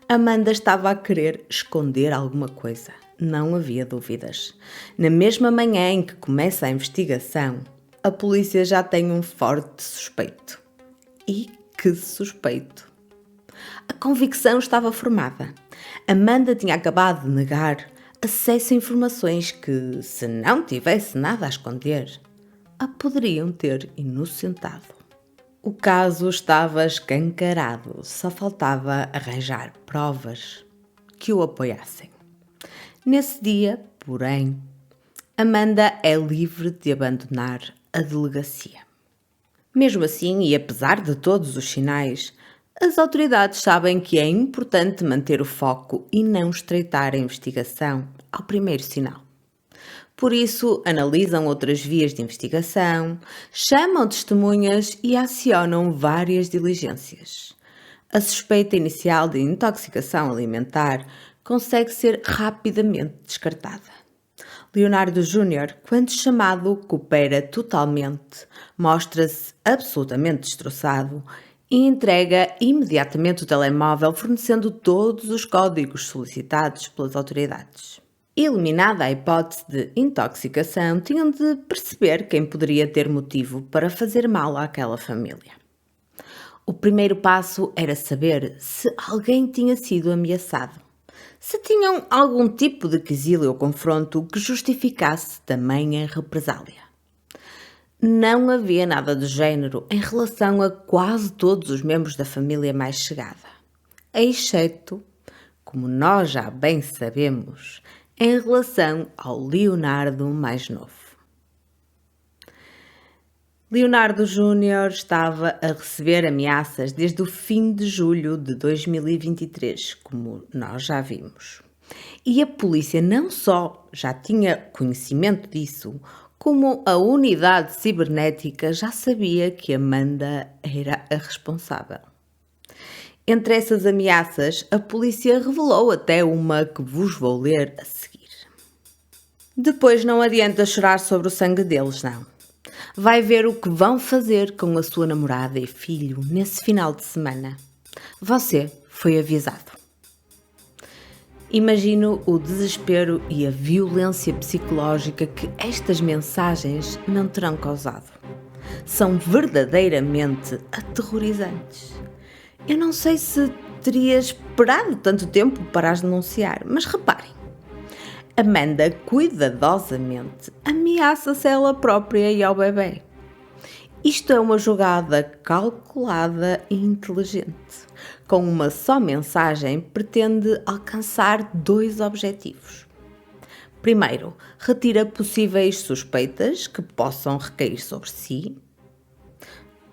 Amanda estava a querer esconder alguma coisa. Não havia dúvidas. Na mesma manhã em que começa a investigação, a polícia já tem um forte suspeito. E que suspeito! A convicção estava formada. Amanda tinha acabado de negar acesso a informações que, se não tivesse nada a esconder, a poderiam ter inocentado. O caso estava escancarado, só faltava arranjar provas que o apoiassem. Nesse dia, porém, Amanda é livre de abandonar a delegacia. Mesmo assim, e apesar de todos os sinais, as autoridades sabem que é importante manter o foco e não estreitar a investigação ao primeiro sinal. Por isso, analisam outras vias de investigação, chamam testemunhas e acionam várias diligências. A suspeita inicial de intoxicação alimentar consegue ser rapidamente descartada. Leonardo Júnior, quando chamado, coopera totalmente, mostra-se absolutamente destroçado e entrega imediatamente o telemóvel, fornecendo todos os códigos solicitados pelas autoridades. Eliminada a hipótese de intoxicação, tinham de perceber quem poderia ter motivo para fazer mal àquela família. O primeiro passo era saber se alguém tinha sido ameaçado, se tinham algum tipo de quesilha ou confronto que justificasse tamanha represália. Não havia nada do género em relação a quase todos os membros da família mais chegada, exceto, como nós já bem sabemos, em relação ao Leonardo mais novo. Leonardo Júnior estava a receber ameaças desde o fim de julho de 2023, como nós já vimos. E a polícia não só já tinha conhecimento disso, como a unidade cibernética já sabia que Amanda era a responsável. Entre essas ameaças, a polícia revelou até uma que vos vou ler a seguir. Depois não adianta chorar sobre o sangue deles, não. Vai ver o que vão fazer com a sua namorada e filho nesse final de semana. Você foi avisado. Imagino o desespero e a violência psicológica que estas mensagens não terão causado. São verdadeiramente aterrorizantes. Eu não sei se teria esperado tanto tempo para as denunciar, mas reparem. Amanda cuidadosamente ameaça-se a ela própria e ao bebê. Isto é uma jogada calculada e inteligente. Com uma só mensagem, pretende alcançar dois objetivos. Primeiro, retira possíveis suspeitas que possam recair sobre si.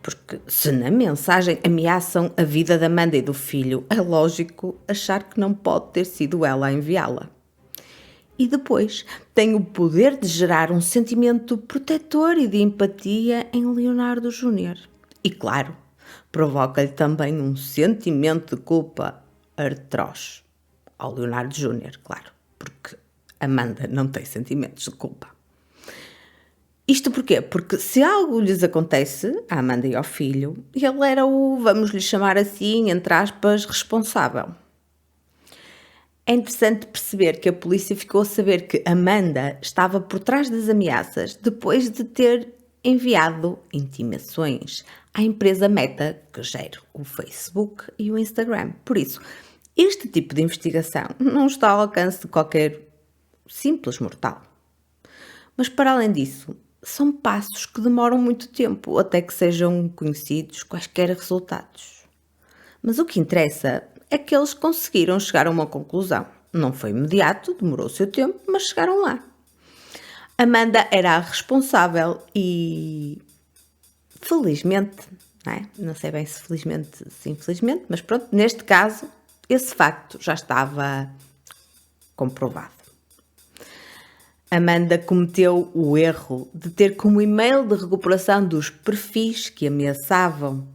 Porque se na mensagem ameaçam a vida da Amanda e do filho, é lógico achar que não pode ter sido ela a enviá-la. E depois, tem o poder de gerar um sentimento protetor e de empatia em Leonardo Júnior. E claro, provoca-lhe também um sentimento de culpa atroz ao Leonardo Júnior, claro, porque Amanda não tem sentimentos de culpa. Isto porquê? Porque se algo lhes acontece, à Amanda e ao filho, ele era o, vamos lhe chamar assim, entre aspas, responsável. É interessante perceber que a polícia ficou a saber que Amanda estava por trás das ameaças depois de ter enviado intimações à empresa Meta, que gera o Facebook e o Instagram. Por isso, este tipo de investigação não está ao alcance de qualquer simples mortal. Mas para além disso, são passos que demoram muito tempo até que sejam conhecidos quaisquer resultados. Mas o que interessa é que eles conseguiram chegar a uma conclusão. Não foi imediato, demorou o seu tempo, mas chegaram lá. Amanda era a responsável e, felizmente, não sei bem se felizmente, se infelizmente, mas pronto, neste caso, esse facto já estava comprovado. Amanda cometeu o erro de ter como e-mail de recuperação dos perfis que ameaçavam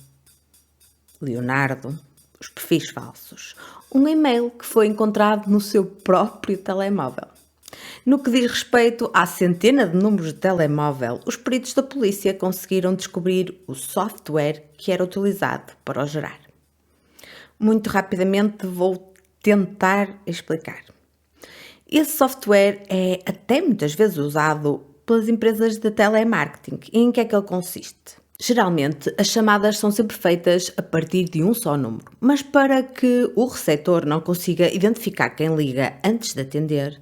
Leonardo, os perfis falsos, um e-mail que foi encontrado no seu próprio telemóvel. No que diz respeito à centena de números de telemóvel, os peritos da polícia conseguiram descobrir o software que era utilizado para o gerar. Muito rapidamente vou tentar explicar. Esse software é até muitas vezes usado pelas empresas de telemarketing. E em que é que ele consiste? Geralmente, as chamadas são sempre feitas a partir de um só número, mas para que o receptor não consiga identificar quem liga antes de atender,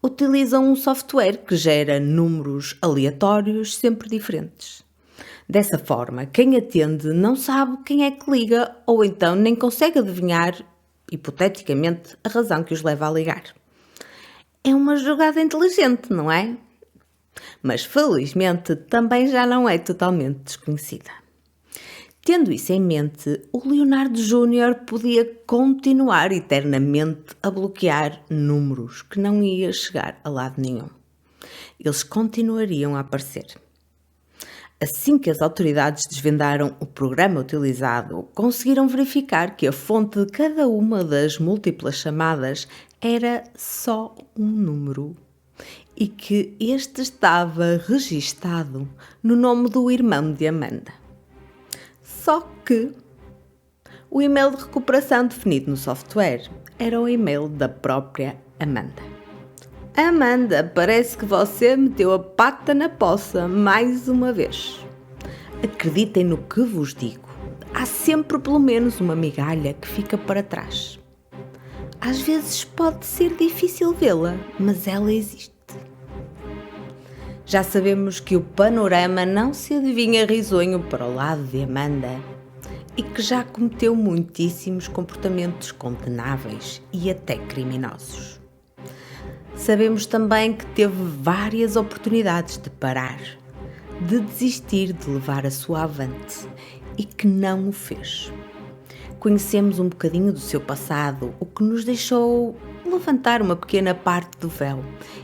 utilizam um software que gera números aleatórios sempre diferentes. Dessa forma, quem atende não sabe quem é que liga ou então nem consegue adivinhar, hipoteticamente, a razão que os leva a ligar. É uma jogada inteligente, não é? Mas felizmente também já não é totalmente desconhecida. Tendo isso em mente, o Leonardo Júnior podia continuar eternamente a bloquear números que não ia chegar a lado nenhum. Eles continuariam a aparecer. Assim que as autoridades desvendaram o programa utilizado, conseguiram verificar que a fonte de cada uma das múltiplas chamadas era só um número e que este estava registado no nome do irmão de Amanda. Só que o e-mail de recuperação definido no software era o e-mail da própria Amanda. Amanda, parece que você meteu a pata na poça mais uma vez. Acreditem no que vos digo. Há sempre pelo menos uma migalha que fica para trás. Às vezes pode ser difícil vê-la, mas ela existe. Já sabemos que o panorama não se adivinha risonho para o lado de Amanda e que já cometeu muitíssimos comportamentos condenáveis e até criminosos. Sabemos também que teve várias oportunidades de parar, de desistir de levar a sua avante e que não o fez. Conhecemos um bocadinho do seu passado, o que nos deixou levantar uma pequena parte do véu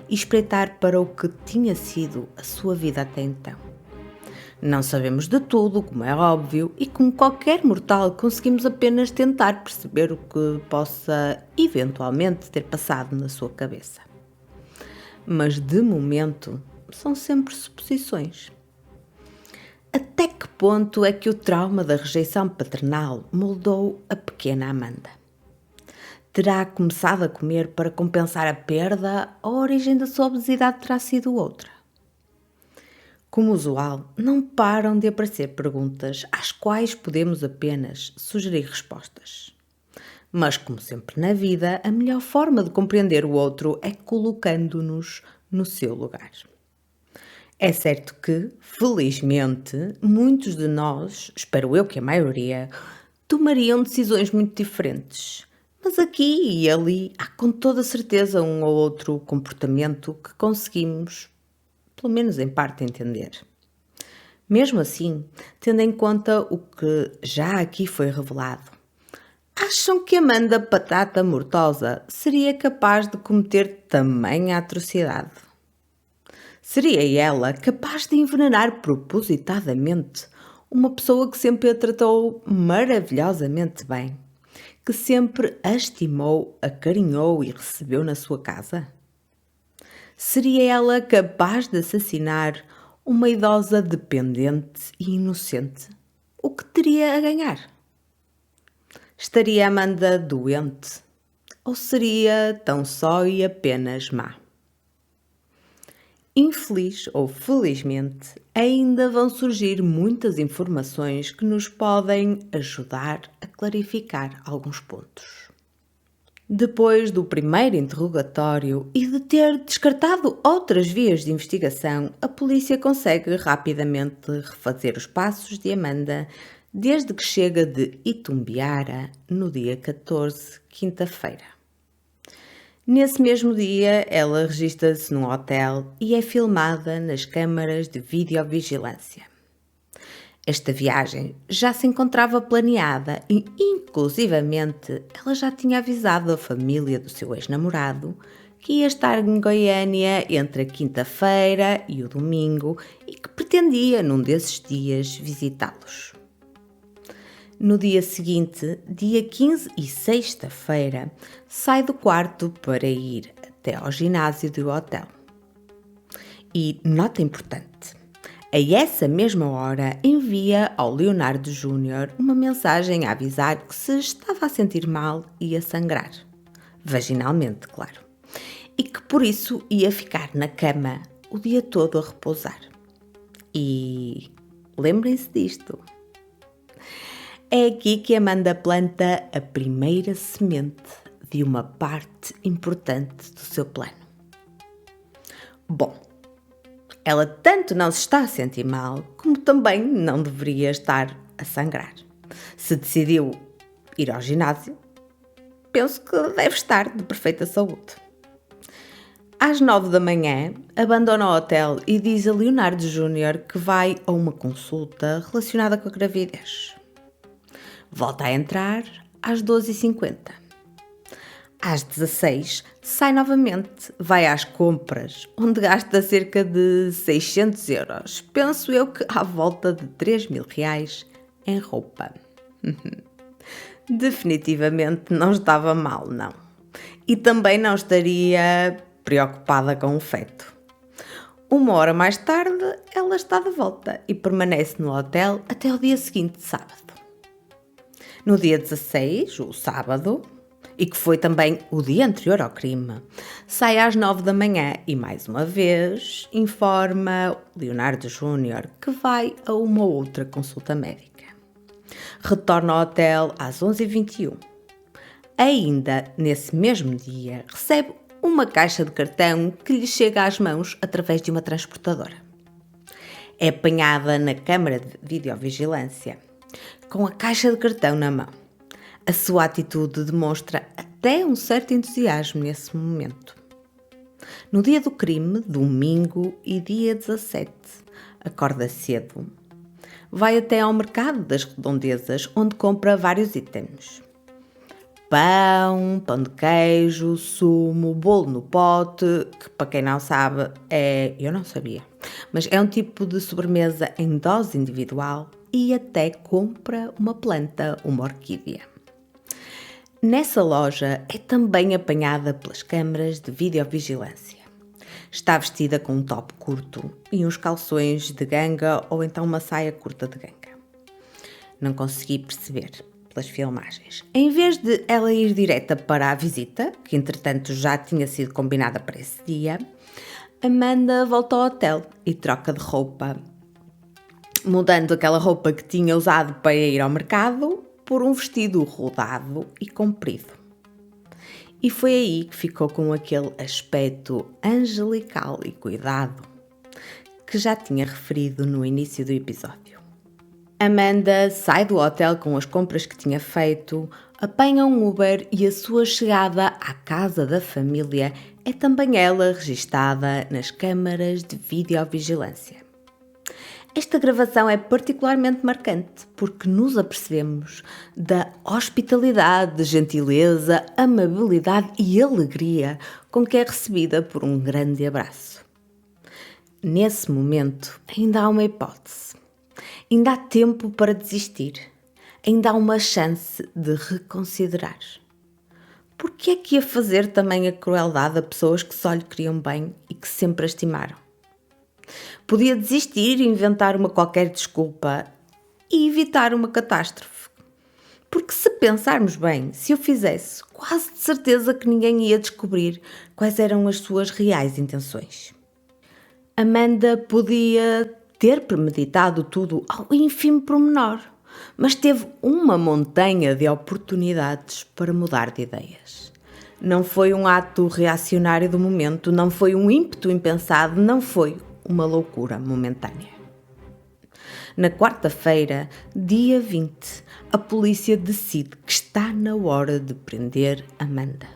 e espreitar para o que tinha sido a sua vida até então. Não sabemos de tudo, como é óbvio, e como qualquer mortal conseguimos apenas tentar perceber o que possa eventualmente ter passado na sua cabeça. Mas de momento são sempre suposições. Até que ponto é que o trauma da rejeição paternal moldou a pequena Amanda? Terá começado a comer para compensar a perda ou a origem da sua obesidade terá sido outra? Como usual, não param de aparecer perguntas às quais podemos apenas sugerir respostas. Mas, como sempre na vida, a melhor forma de compreender o outro é colocando-nos no seu lugar. É certo que, felizmente, muitos de nós, espero eu que a maioria, tomariam decisões muito diferentes. Mas aqui e ali há com toda certeza um ou outro comportamento que conseguimos, pelo menos em parte, entender. Mesmo assim, tendo em conta o que já aqui foi revelado, acham que Amanda Patata Mortosa seria capaz de cometer tamanha atrocidade? Seria ela capaz de envenenar propositadamente uma pessoa que sempre a tratou maravilhosamente bem, que sempre a estimou, acarinhou e recebeu na sua casa? Seria ela capaz de assassinar Uma idosa dependente e inocente. O que teria a ganhar? Estaria Amanda doente? Ou seria tão só e apenas má? Infeliz ou felizmente, ainda vão surgir muitas informações que nos podem ajudar a clarificar alguns pontos. Depois do primeiro interrogatório e de ter descartado outras vias de investigação, a polícia consegue rapidamente refazer os passos de Amanda desde que chega de Itumbiara no dia 14, quinta-feira. Nesse mesmo dia, ela registra-se num hotel e é filmada nas câmaras de videovigilância. Esta viagem já se encontrava planeada e, inclusivamente, ela já tinha avisado a família do seu ex-namorado que ia estar em Goiânia entre a quinta-feira e o domingo e que pretendia, num desses dias, visitá-los. No dia seguinte, dia 15 e sexta-feira, sai do quarto para ir até ao ginásio do hotel. E, nota importante, a essa mesma hora envia ao Leonardo Júnior uma mensagem a avisar que se estava a sentir mal e a sangrar. Vaginalmente, claro. E que por isso ia ficar na cama o dia todo a repousar. E lembrem-se disto. É aqui que Amanda planta a primeira semente de uma parte importante do seu plano. Bom, ela tanto não se está a sentir mal, como também não deveria estar a sangrar. Se decidiu ir ao ginásio, penso que deve estar de perfeita saúde. Às 9 da manhã, abandona o hotel e diz a Leonardo Júnior que vai a uma consulta relacionada com a gravidez. Volta a entrar às 12h50. Às 16h, sai novamente, vai às compras, onde gasta cerca de 600 euros. Penso eu que à volta de 3.000 reais em roupa. Definitivamente não estava mal, não. E também não estaria preocupada com o feto. Uma hora mais tarde, ela está de volta e permanece no hotel até o dia seguinte, sábado. No dia 16, o sábado, e que foi também o dia anterior ao crime, sai às 9 da manhã e, mais uma vez, informa Leonardo Júnior que vai a uma outra consulta médica. Retorna ao hotel às 11h21. Ainda nesse mesmo dia, recebe uma caixa de cartão que lhe chega às mãos através de uma transportadora. É apanhada na câmara de videovigilância, com a caixa de cartão na mão. A sua atitude demonstra até um certo entusiasmo nesse momento. No dia do crime, domingo e dia 17, acorda cedo. Vai até ao mercado das redondezas, onde compra vários itens. Pão de queijo, sumo, bolo no pote, que para quem não sabe eu não sabia, mas é um tipo de sobremesa em dose individual, e até compra uma planta, uma orquídea. Nessa loja é também apanhada pelas câmaras de videovigilância. Está vestida com um top curto e uns calções de ganga ou então uma saia curta de ganga. Não consegui perceber pelas filmagens. Em vez de ela ir direta para a visita, que entretanto já tinha sido combinada para esse dia, Amanda volta ao hotel e troca de roupa, mudando aquela roupa que tinha usado para ir ao mercado por um vestido rodado e comprido. E foi aí que ficou com aquele aspecto angelical e cuidado que já tinha referido no início do episódio. Amanda sai do hotel com as compras que tinha feito, apanha um Uber e a sua chegada à casa da família é também ela registada nas câmaras de videovigilância. Esta gravação é particularmente marcante porque nos apercebemos da hospitalidade, gentileza, amabilidade e alegria com que é recebida por um grande abraço. Nesse momento, ainda há uma hipótese. Ainda há tempo para desistir. Ainda há uma chance de reconsiderar. Por que é que ia fazer também a crueldade a pessoas que só lhe queriam bem e que sempre a estimaram? Podia desistir e inventar uma qualquer desculpa e evitar uma catástrofe. Porque se pensarmos bem, se eu fizesse, quase de certeza que ninguém ia descobrir quais eram as suas reais intenções. Amanda podia ter premeditado tudo ao ínfimo pormenor, mas teve uma montanha de oportunidades para mudar de ideias. Não foi um ato reacionário do momento, não foi um ímpeto impensado, não foi uma loucura momentânea. Na quarta-feira, dia 20, a polícia decide que está na hora de prender Amanda.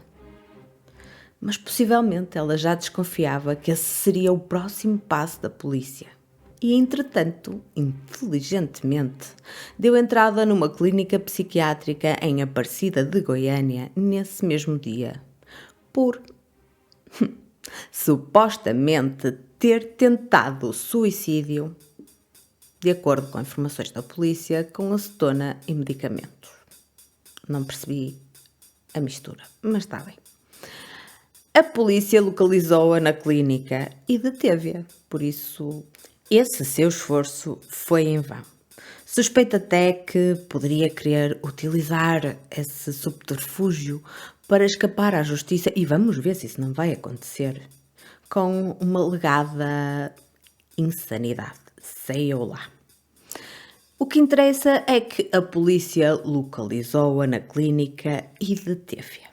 Mas possivelmente ela já desconfiava que esse seria o próximo passo da polícia. E, entretanto, inteligentemente, deu entrada numa clínica psiquiátrica em Aparecida de Goiânia nesse mesmo dia, por supostamente ter tentado suicídio, de acordo com informações da polícia, com acetona e medicamentos. Não percebi a mistura, mas está bem. A polícia localizou-a na clínica e deteve-a, por isso esse seu esforço foi em vão. Suspeita até que poderia querer utilizar esse subterfúgio para escapar à justiça, e vamos ver se isso não vai acontecer, com uma alegada insanidade, sei eu lá. O que interessa é que a polícia localizou-a na clínica e deteve-a.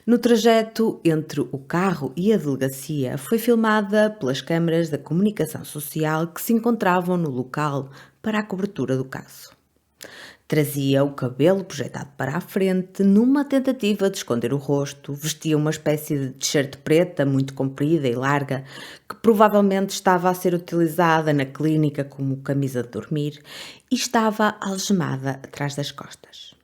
No trajeto entre o carro e a delegacia foi filmada pelas câmaras da comunicação social que se encontravam no local para a cobertura do caso. Trazia o cabelo projetado para a frente numa tentativa de esconder o rosto, vestia uma espécie de t-shirt preta muito comprida e larga que provavelmente estava a ser utilizada na clínica como camisa de dormir e estava algemada atrás das costas.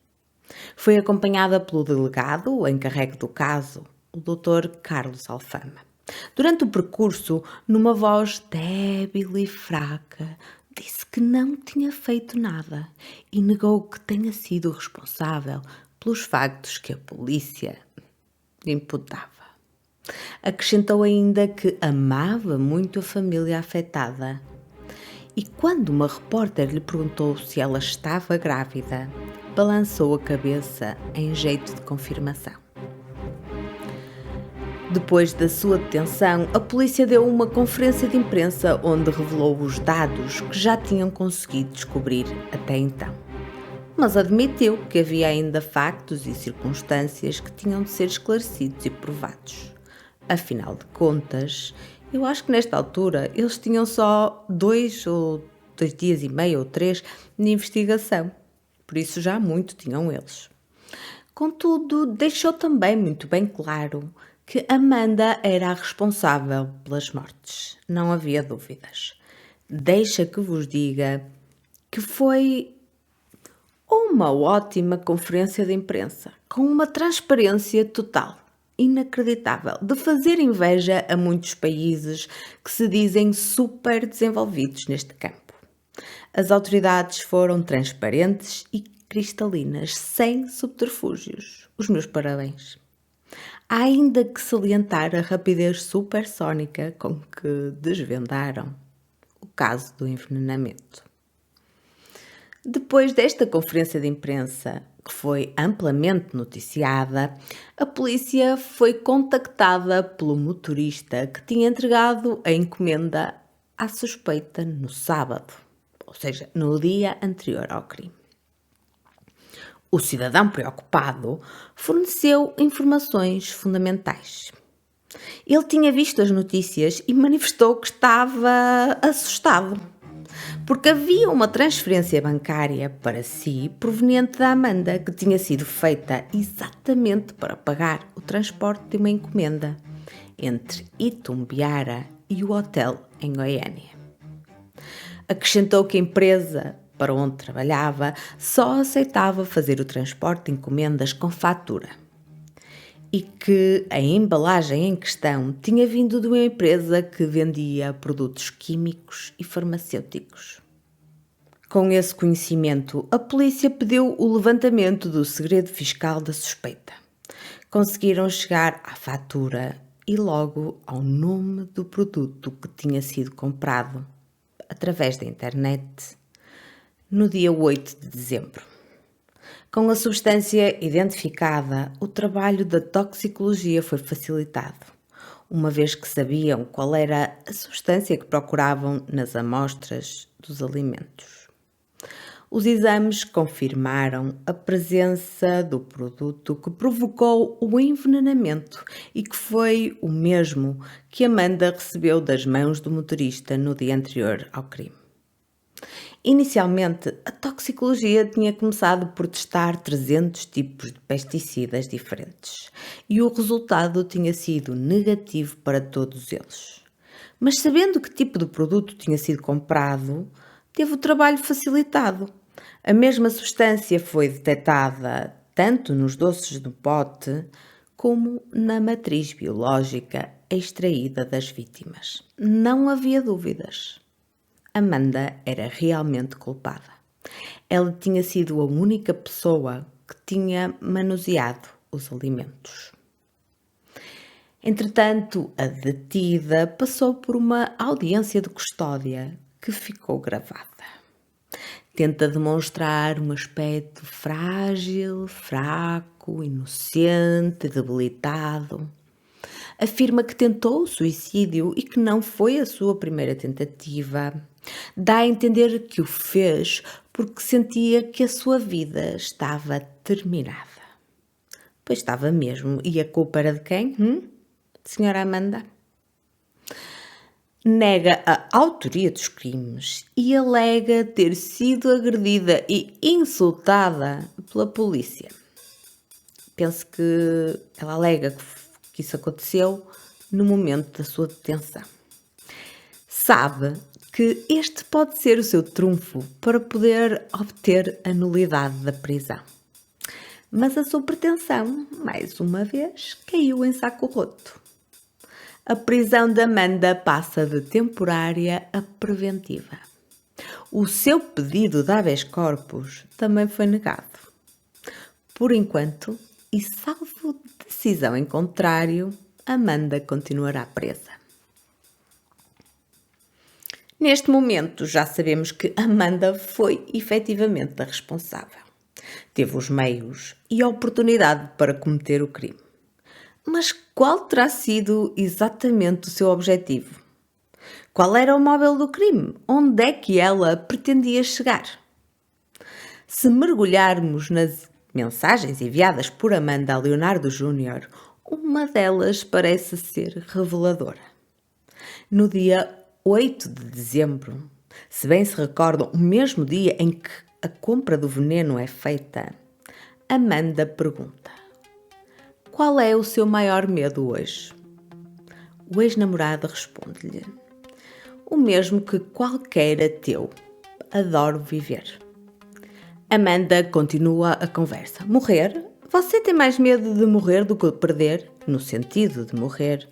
Foi acompanhada pelo delegado, o encarregue do caso, o Dr. Carlos Alfama. Durante o percurso, numa voz débil e fraca, disse que não tinha feito nada e negou que tenha sido responsável pelos factos que a polícia lhe imputava. Acrescentou ainda que amava muito a família afetada. E quando uma repórter lhe perguntou se ela estava grávida, balançou a cabeça em jeito de confirmação. Depois da sua detenção, a polícia deu uma conferência de imprensa onde revelou os dados que já tinham conseguido descobrir até então. Mas admitiu que havia ainda factos e circunstâncias que tinham de ser esclarecidos e provados. Afinal de contas, eu acho que nesta altura eles tinham só 2 dias e meio ou 3 de investigação. Por isso já muito tinham eles. Contudo, deixou também muito bem claro que Amanda era a responsável pelas mortes. Não havia dúvidas. Deixa que vos diga que foi uma ótima conferência de imprensa, com uma transparência total, inacreditável, de fazer inveja a muitos países que se dizem super desenvolvidos neste campo. As autoridades foram transparentes e cristalinas, sem subterfúgios. Os meus parabéns. Há ainda que salientar a rapidez supersónica com que desvendaram o caso do envenenamento. Depois desta conferência de imprensa, que foi amplamente noticiada, a polícia foi contactada pelo motorista que tinha entregado a encomenda à suspeita no sábado, ou seja, no dia anterior ao crime. O cidadão preocupado forneceu informações fundamentais. Ele tinha visto as notícias e manifestou que estava assustado, porque havia uma transferência bancária para si proveniente da Amanda, que tinha sido feita exatamente para pagar o transporte de uma encomenda entre Itumbiara e o hotel em Goiânia. Acrescentou que a empresa para onde trabalhava só aceitava fazer o transporte de encomendas com fatura e que a embalagem em questão tinha vindo de uma empresa que vendia produtos químicos e farmacêuticos. Com esse conhecimento, a polícia pediu o levantamento do segredo fiscal da suspeita. Conseguiram chegar à fatura e logo ao nome do produto que tinha sido comprado através da internet no dia 8 de dezembro. Com a substância identificada, o trabalho da toxicologia foi facilitado, uma vez que sabiam qual era a substância que procuravam nas amostras dos alimentos. Os exames confirmaram a presença do produto que provocou o envenenamento e que foi o mesmo que Amanda recebeu das mãos do motorista no dia anterior ao crime. Inicialmente, a toxicologia tinha começado por testar 300 tipos de pesticidas diferentes e o resultado tinha sido negativo para todos eles. Mas sabendo que tipo de produto tinha sido comprado, teve o trabalho facilitado. A mesma substância foi detectada tanto nos doces do pote como na matriz biológica extraída das vítimas. Não havia dúvidas. Amanda era realmente culpada. Ela tinha sido a única pessoa que tinha manuseado os alimentos. Entretanto, a detida passou por uma audiência de custódia que ficou gravada. Tenta demonstrar um aspecto frágil, fraco, inocente, debilitado. Afirma que tentou o suicídio e que não foi a sua primeira tentativa. Dá a entender que o fez porque sentia que a sua vida estava terminada. Pois estava mesmo. E a culpa era de quem? Senhora Amanda? Nega a autoria dos crimes e alega ter sido agredida e insultada pela polícia. Penso que ela alega que isso aconteceu no momento da sua detenção. Sabe que este pode ser o seu trunfo para poder obter a nulidade da prisão. Mas a sua pretensão, mais uma vez, caiu em saco roto. A prisão de Amanda passa de temporária a preventiva. O seu pedido de habeas corpus também foi negado. Por enquanto, e salvo decisão em contrário, Amanda continuará presa. Neste momento, já sabemos que Amanda foi efetivamente a responsável. Teve os meios e a oportunidade para cometer o crime. Mas qual terá sido exatamente o seu objetivo? Qual era o móvel do crime? Onde é que ela pretendia chegar? Se mergulharmos nas mensagens enviadas por Amanda a Leonardo Júnior, uma delas parece ser reveladora. No dia 8 de dezembro, se bem se recordam, o mesmo dia em que a compra do veneno é feita, Amanda pergunta: qual é o seu maior medo hoje? O ex-namorado responde-lhe: o mesmo que qualquer ateu. Adoro viver. Amanda continua a conversa. Morrer? Você tem mais medo de morrer do que de perder, no sentido de morrer,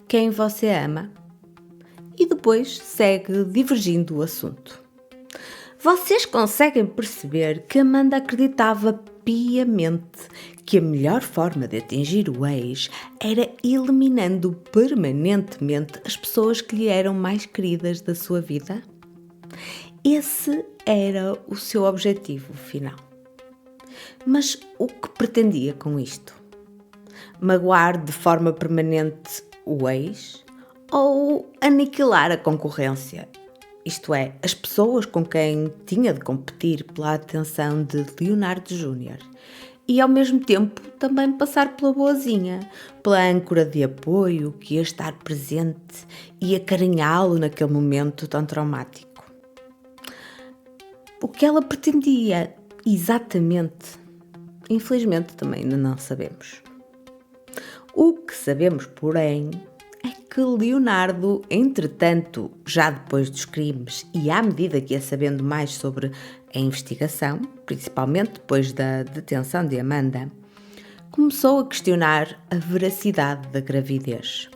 quem você ama? E depois segue divergindo o assunto. Vocês conseguem perceber que Amanda acreditava piamente que a melhor forma de atingir o ex era eliminando permanentemente as pessoas que lhe eram mais queridas da sua vida? Esse era o seu objetivo final. Mas o que pretendia com isto? Magoar de forma permanente o ex ou aniquilar a concorrência? Isto é, as pessoas com quem tinha de competir pela atenção de Leonardo Júnior e ao mesmo tempo também passar pela boazinha, pela âncora de apoio que ia estar presente e acarinhá-lo naquele momento tão traumático. O que ela pretendia exatamente, infelizmente também ainda não sabemos. O que sabemos, porém, é que Leonardo, entretanto, já depois dos crimes e à medida que ia sabendo mais sobre a investigação, principalmente depois da detenção de Amanda, começou a questionar a veracidade da gravidez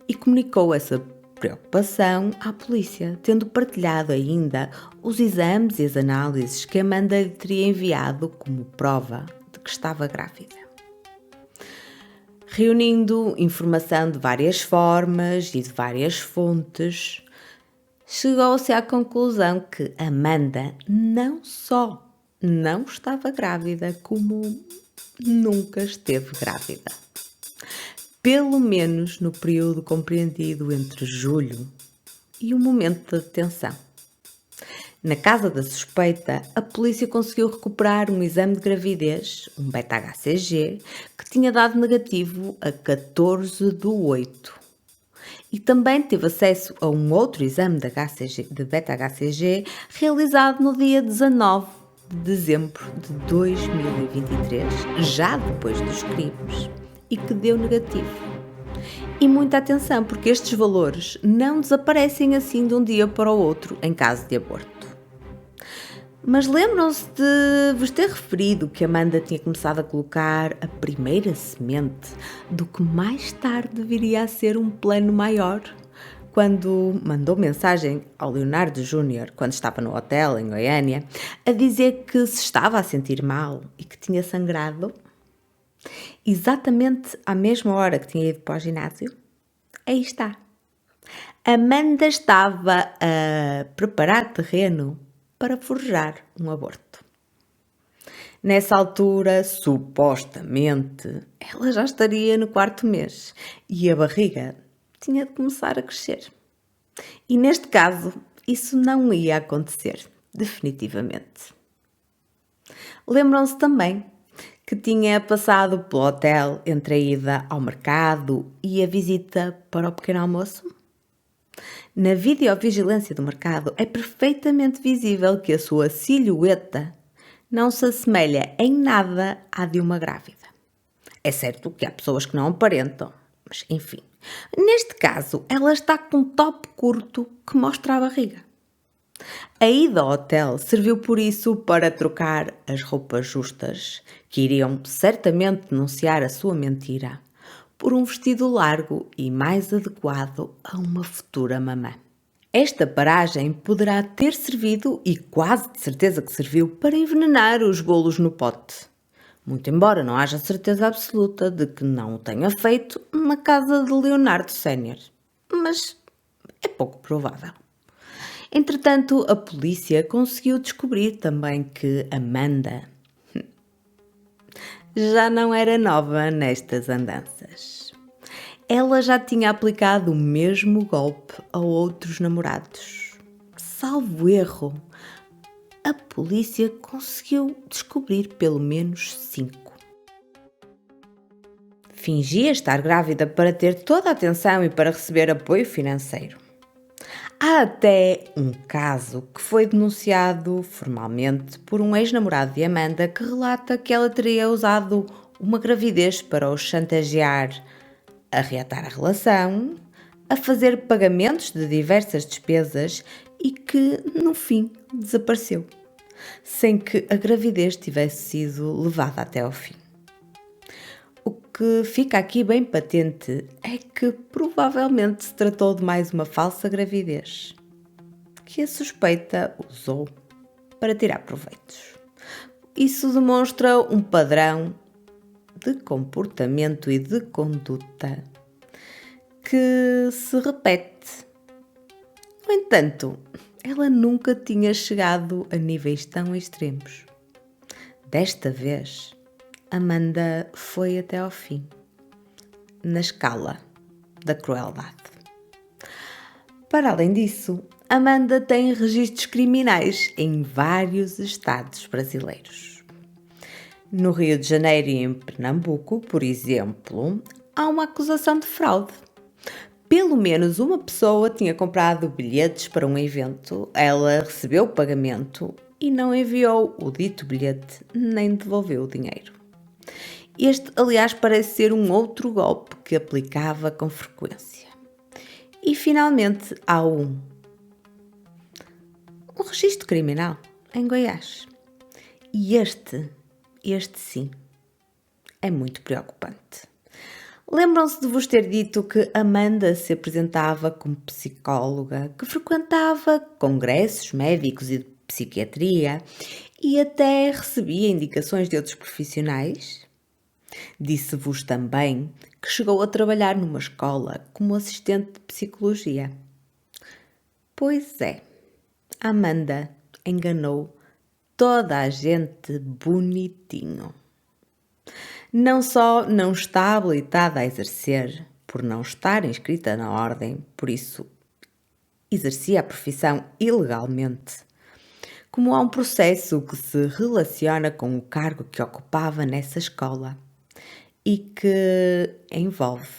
e comunicou essa preocupação à polícia, tendo partilhado ainda os exames e as análises que Amanda lhe teria enviado como prova de que estava grávida. Reunindo informação de várias formas e de várias fontes, chegou-se à conclusão que Amanda não só não estava grávida, como nunca esteve grávida. Pelo menos no período compreendido entre julho e o momento da detenção. Na casa da suspeita, a polícia conseguiu recuperar um exame de gravidez, um beta-HCG, que tinha dado negativo a 14/8. E também teve acesso a um outro exame de beta-HCG realizado no dia 19 de dezembro de 2023, já depois dos crimes, e que deu negativo. E muita atenção, porque estes valores não desaparecem assim de um dia para o outro em caso de aborto. Mas lembram-se de vos ter referido que Amanda tinha começado a colocar a primeira semente do que mais tarde viria a ser um plano maior, quando mandou mensagem ao Leonardo Júnior, quando estava no hotel em Goiânia, a dizer que se estava a sentir mal e que tinha sangrado? Exatamente à mesma hora que tinha ido para o ginásio? Aí está. Amanda estava a preparar terreno para forjar um aborto. Nessa altura, supostamente, ela já estaria no 4º mês e a barriga tinha de começar a crescer. E neste caso, isso não ia acontecer, definitivamente. Lembram-se também que tinha passado pelo hotel entre a ida ao mercado e a visita para o pequeno almoço? Na videovigilância do mercado é perfeitamente visível que a sua silhueta não se assemelha em nada à de uma grávida. É certo que há pessoas que não aparentam, mas enfim. Neste caso, ela está com um top curto que mostra a barriga. A ida ao hotel serviu por isso para trocar as roupas justas, que iriam certamente denunciar a sua mentira, por um vestido largo e mais adequado a uma futura mamã. Esta paragem poderá ter servido, e quase de certeza que serviu, para envenenar os bolos no pote. Muito embora não haja certeza absoluta de que não o tenha feito na casa de Leonardo Sénior. Mas é pouco provável. Entretanto, a polícia conseguiu descobrir também que Amanda já não era nova nestas andanças. Ela já tinha aplicado o mesmo golpe a outros namorados. Salvo erro, a polícia conseguiu descobrir pelo menos 5. Fingia estar grávida para ter toda a atenção e para receber apoio financeiro. Há até um caso que foi denunciado formalmente por um ex-namorado de Amanda que relata que ela teria usado uma gravidez para o chantagear a reatar a relação, a fazer pagamentos de diversas despesas e que, no fim, desapareceu, sem que a gravidez tivesse sido levada até ao fim. O que fica aqui bem patente é que provavelmente se tratou de mais uma falsa gravidez, que a suspeita usou para tirar proveitos. Isso demonstra um padrão de comportamento e de conduta que se repete. No entanto, ela nunca tinha chegado a níveis tão extremos. Desta vez, Amanda foi até ao fim, na escala da crueldade. Para além disso, Amanda tem registros criminais em vários estados brasileiros. No Rio de Janeiro e em Pernambuco, por exemplo, há uma acusação de fraude. Pelo menos uma pessoa tinha comprado bilhetes para um evento, ela recebeu o pagamento e não enviou o dito bilhete nem devolveu o dinheiro. Este, aliás, parece ser um outro golpe que aplicava com frequência. E, finalmente, há um registro criminal em Goiás. E este sim, é muito preocupante. Lembram-se de vos ter dito que Amanda se apresentava como psicóloga, que frequentava congressos médicos e de psiquiatria e até recebia indicações de outros profissionais? Disse-vos também que chegou a trabalhar numa escola como assistente de psicologia. Pois é, Amanda enganou toda a gente bonitinho. Não só não está habilitada a exercer, por não estar inscrita na ordem, por isso exercia a profissão ilegalmente, como há um processo que se relaciona com o cargo que ocupava nessa escola e que envolve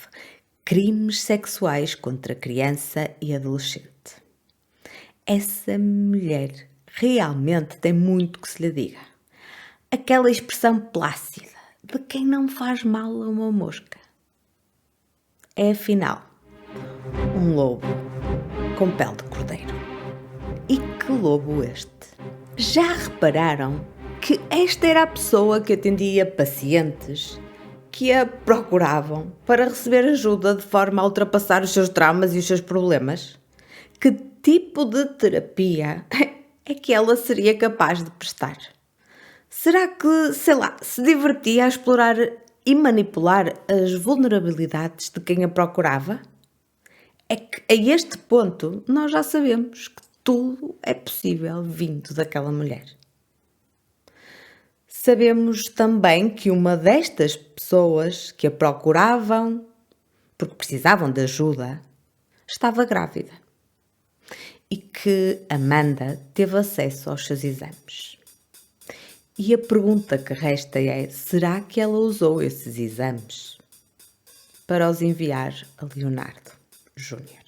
crimes sexuais contra criança e adolescente. Essa mulher realmente tem muito que se lhe diga. Aquela expressão plácida de quem não faz mal a uma mosca. É afinal um lobo com pele de cordeiro. E que lobo este? Já repararam que esta era a pessoa que atendia pacientes que a procuravam para receber ajuda de forma a ultrapassar os seus traumas e os seus problemas? Que tipo de terapia é que ela seria capaz de prestar? Será que, se divertia a explorar e manipular as vulnerabilidades de quem a procurava? É que a este ponto nós já sabemos que tudo é possível vindo daquela mulher. Sabemos também que uma destas pessoas que a procuravam porque precisavam de ajuda estava grávida e que Amanda teve acesso aos seus exames. E a pergunta que resta é: será que ela usou esses exames para os enviar a Leonardo Júnior?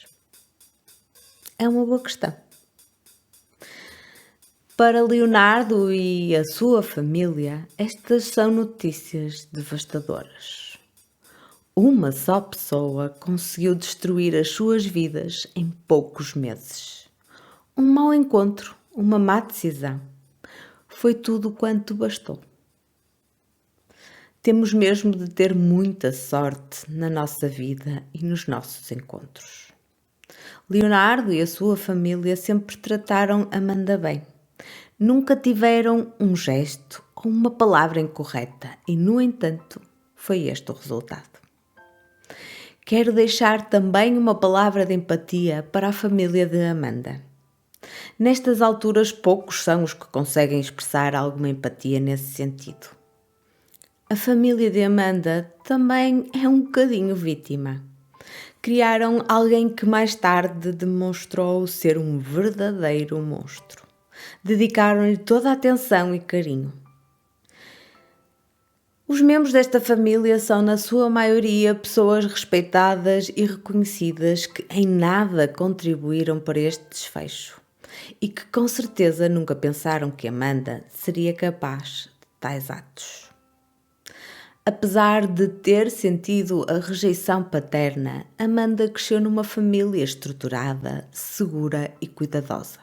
É uma boa questão. Para Leonardo e a sua família, estas são notícias devastadoras. Uma só pessoa conseguiu destruir as suas vidas em poucos meses. Um mau encontro, uma má decisão. Foi tudo quanto bastou. Temos mesmo de ter muita sorte na nossa vida e nos nossos encontros. Leonardo e a sua família sempre trataram Amanda bem. Nunca tiveram um gesto ou uma palavra incorreta e, no entanto, foi este o resultado. Quero deixar também uma palavra de empatia para a família de Amanda. Nestas alturas, poucos são os que conseguem expressar alguma empatia nesse sentido. A família de Amanda também é um bocadinho vítima. Criaram alguém que mais tarde demonstrou ser um verdadeiro monstro. Dedicaram-lhe toda a atenção e carinho. Os membros desta família são, na sua maioria, pessoas respeitadas e reconhecidas que em nada contribuíram para este desfecho e que com certeza nunca pensaram que Amanda seria capaz de tais atos. Apesar de ter sentido a rejeição paterna, Amanda cresceu numa família estruturada, segura e cuidadosa.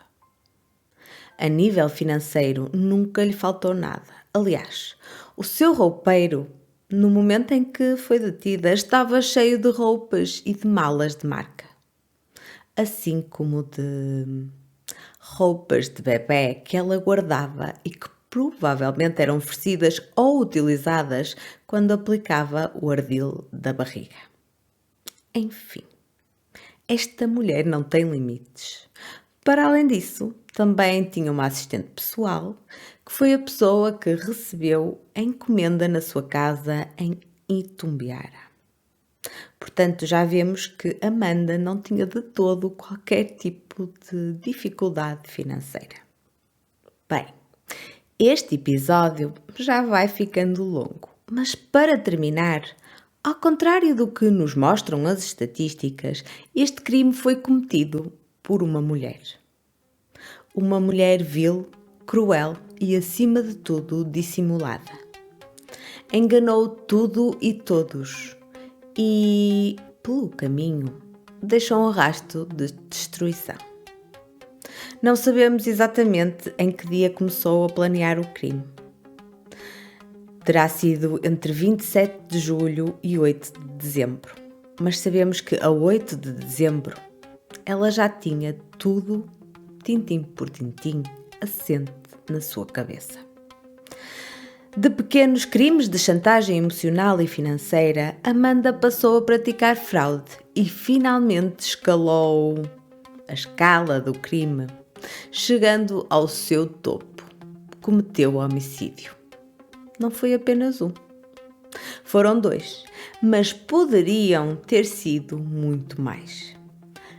A nível financeiro, nunca lhe faltou nada. Aliás, o seu roupeiro, no momento em que foi detida, estava cheio de roupas e de malas de marca, assim como de roupas de bebé que ela guardava e que provavelmente eram oferecidas ou utilizadas quando aplicava o ardil da barriga. Enfim, esta mulher não tem limites. Para além disso, também tinha uma assistente pessoal, que foi a pessoa que recebeu a encomenda na sua casa em Itumbiara. Portanto, já vemos que Amanda não tinha de todo qualquer tipo de dificuldade financeira. Bem, este episódio já vai ficando longo, mas para terminar, ao contrário do que nos mostram as estatísticas, este crime foi cometido por uma mulher. Uma mulher vil, cruel e, acima de tudo, dissimulada. Enganou tudo e todos e, pelo caminho, deixou um rastro de destruição. Não sabemos exatamente em que dia começou a planear o crime. Terá sido entre 27 de julho e 8 de dezembro, mas sabemos que a 8 de dezembro ela já tinha tudo, tintim por tintim, assente na sua cabeça. De pequenos crimes de chantagem emocional e financeira, Amanda passou a praticar fraude e finalmente escalou a escala do crime, chegando ao seu topo. Cometeu homicídio. Não foi apenas um. Foram 2, mas poderiam ter sido muito mais.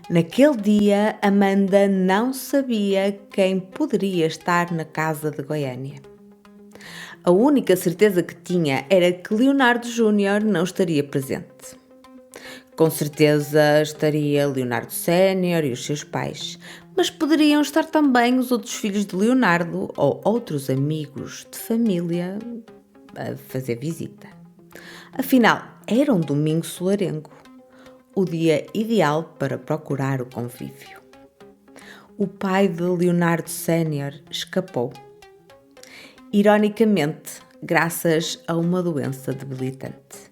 Naquele dia, Amanda não sabia quem poderia estar na casa de Goiânia. A única certeza que tinha era que Leonardo Júnior não estaria presente. Com certeza estaria Leonardo Sénior e os seus pais, mas poderiam estar também os outros filhos de Leonardo ou outros amigos de família a fazer visita. Afinal, era um domingo solarengo, o dia ideal para procurar o convívio. O pai de Leonardo Sénior escapou. Ironicamente, graças a uma doença debilitante.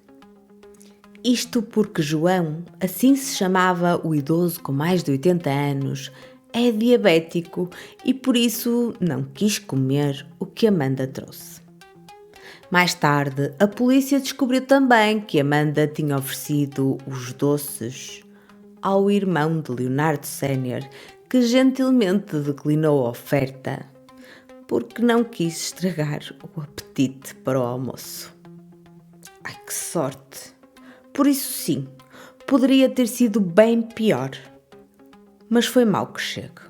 Isto porque João, assim se chamava o idoso com mais de 80 anos, é diabético e por isso não quis comer o que Amanda trouxe. Mais tarde, a polícia descobriu também que Amanda tinha oferecido os doces ao irmão de Leonardo Sénior, que gentilmente declinou a oferta porque não quis estragar o apetite para o almoço. Ai, que sorte! Por isso sim, poderia ter sido bem pior. Mas foi mal que chega.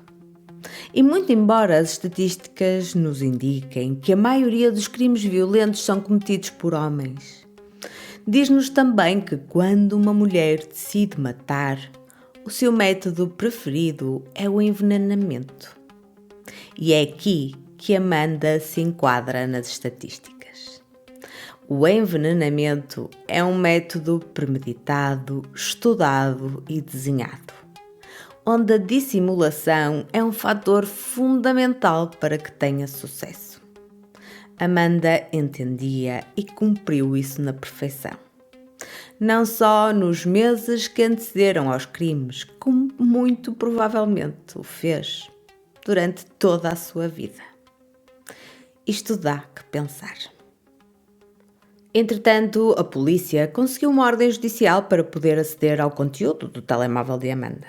E muito embora as estatísticas nos indiquem que a maioria dos crimes violentos são cometidos por homens, diz-nos também que quando uma mulher decide matar, o seu método preferido é o envenenamento. E é aqui que Amanda se enquadra nas estatísticas. O envenenamento é um método premeditado, estudado e desenhado, onde a dissimulação é um fator fundamental para que tenha sucesso. Amanda entendia e cumpriu isso na perfeição. Não só nos meses que antecederam aos crimes, como muito provavelmente o fez durante toda a sua vida. Isto dá que pensar. Entretanto, a polícia conseguiu uma ordem judicial para poder aceder ao conteúdo do telemóvel de Amanda.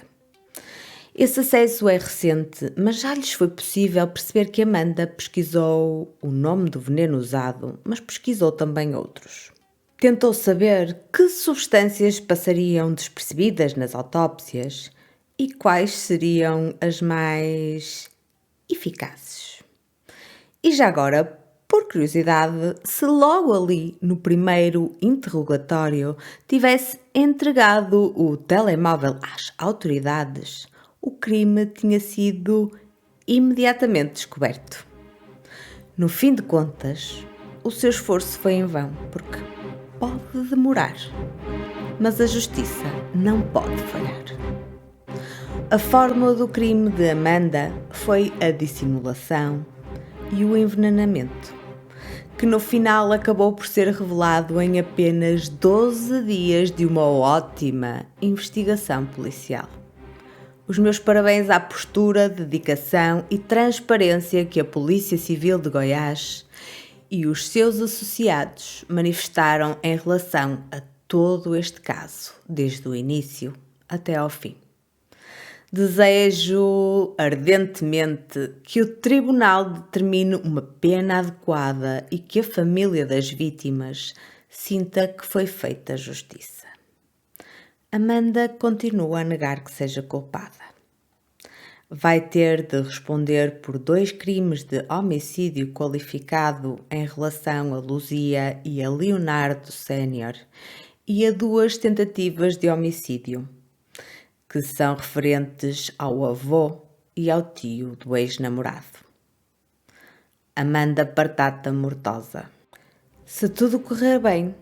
Esse acesso é recente, mas já lhes foi possível perceber que Amanda pesquisou o nome do veneno usado, mas pesquisou também outros. Tentou saber que substâncias passariam despercebidas nas autópsias e quais seriam as mais eficazes. E já agora, por curiosidade, se logo ali no primeiro interrogatório tivesse entregado o telemóvel às autoridades, o crime tinha sido imediatamente descoberto. No fim de contas, o seu esforço foi em vão, porque pode demorar, mas a justiça não pode falhar. A fórmula do crime de Amanda foi a dissimulação e o envenenamento, que no final acabou por ser revelado em apenas 12 dias de uma ótima investigação policial. Os meus parabéns à postura, dedicação e transparência que a Polícia Civil de Goiás e os seus associados manifestaram em relação a todo este caso, desde o início até ao fim. Desejo ardentemente que o Tribunal determine uma pena adequada e que a família das vítimas sinta que foi feita justiça. Amanda continua a negar que seja culpada. Vai ter de responder por 2 crimes de homicídio qualificado em relação a Luzia e a Leonardo Sénior e a 2 tentativas de homicídio, que são referentes ao avô e ao tio do ex-namorado. Amanda Partata Mortosa. Se tudo correr bem,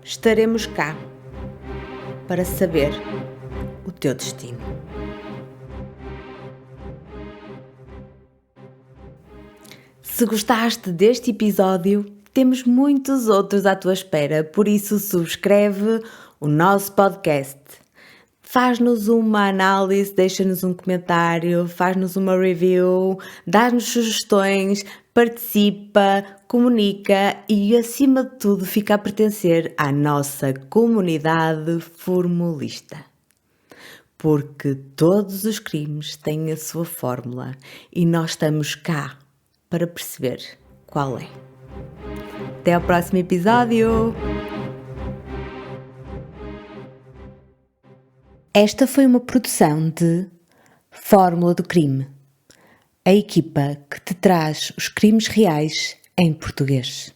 estaremos cá para saber o teu destino. Se gostaste deste episódio, temos muitos outros à tua espera, por isso subscreve o nosso podcast. Faz-nos uma análise, deixa-nos um comentário, faz-nos uma review, dá-nos sugestões, participa, comunica e, acima de tudo, fica a pertencer à nossa comunidade formulista. Porque todos os crimes têm a sua fórmula e nós estamos cá para perceber qual é. Até ao próximo episódio! Esta foi uma produção de Fórmula do Crime, a equipa que te traz os crimes reais em português.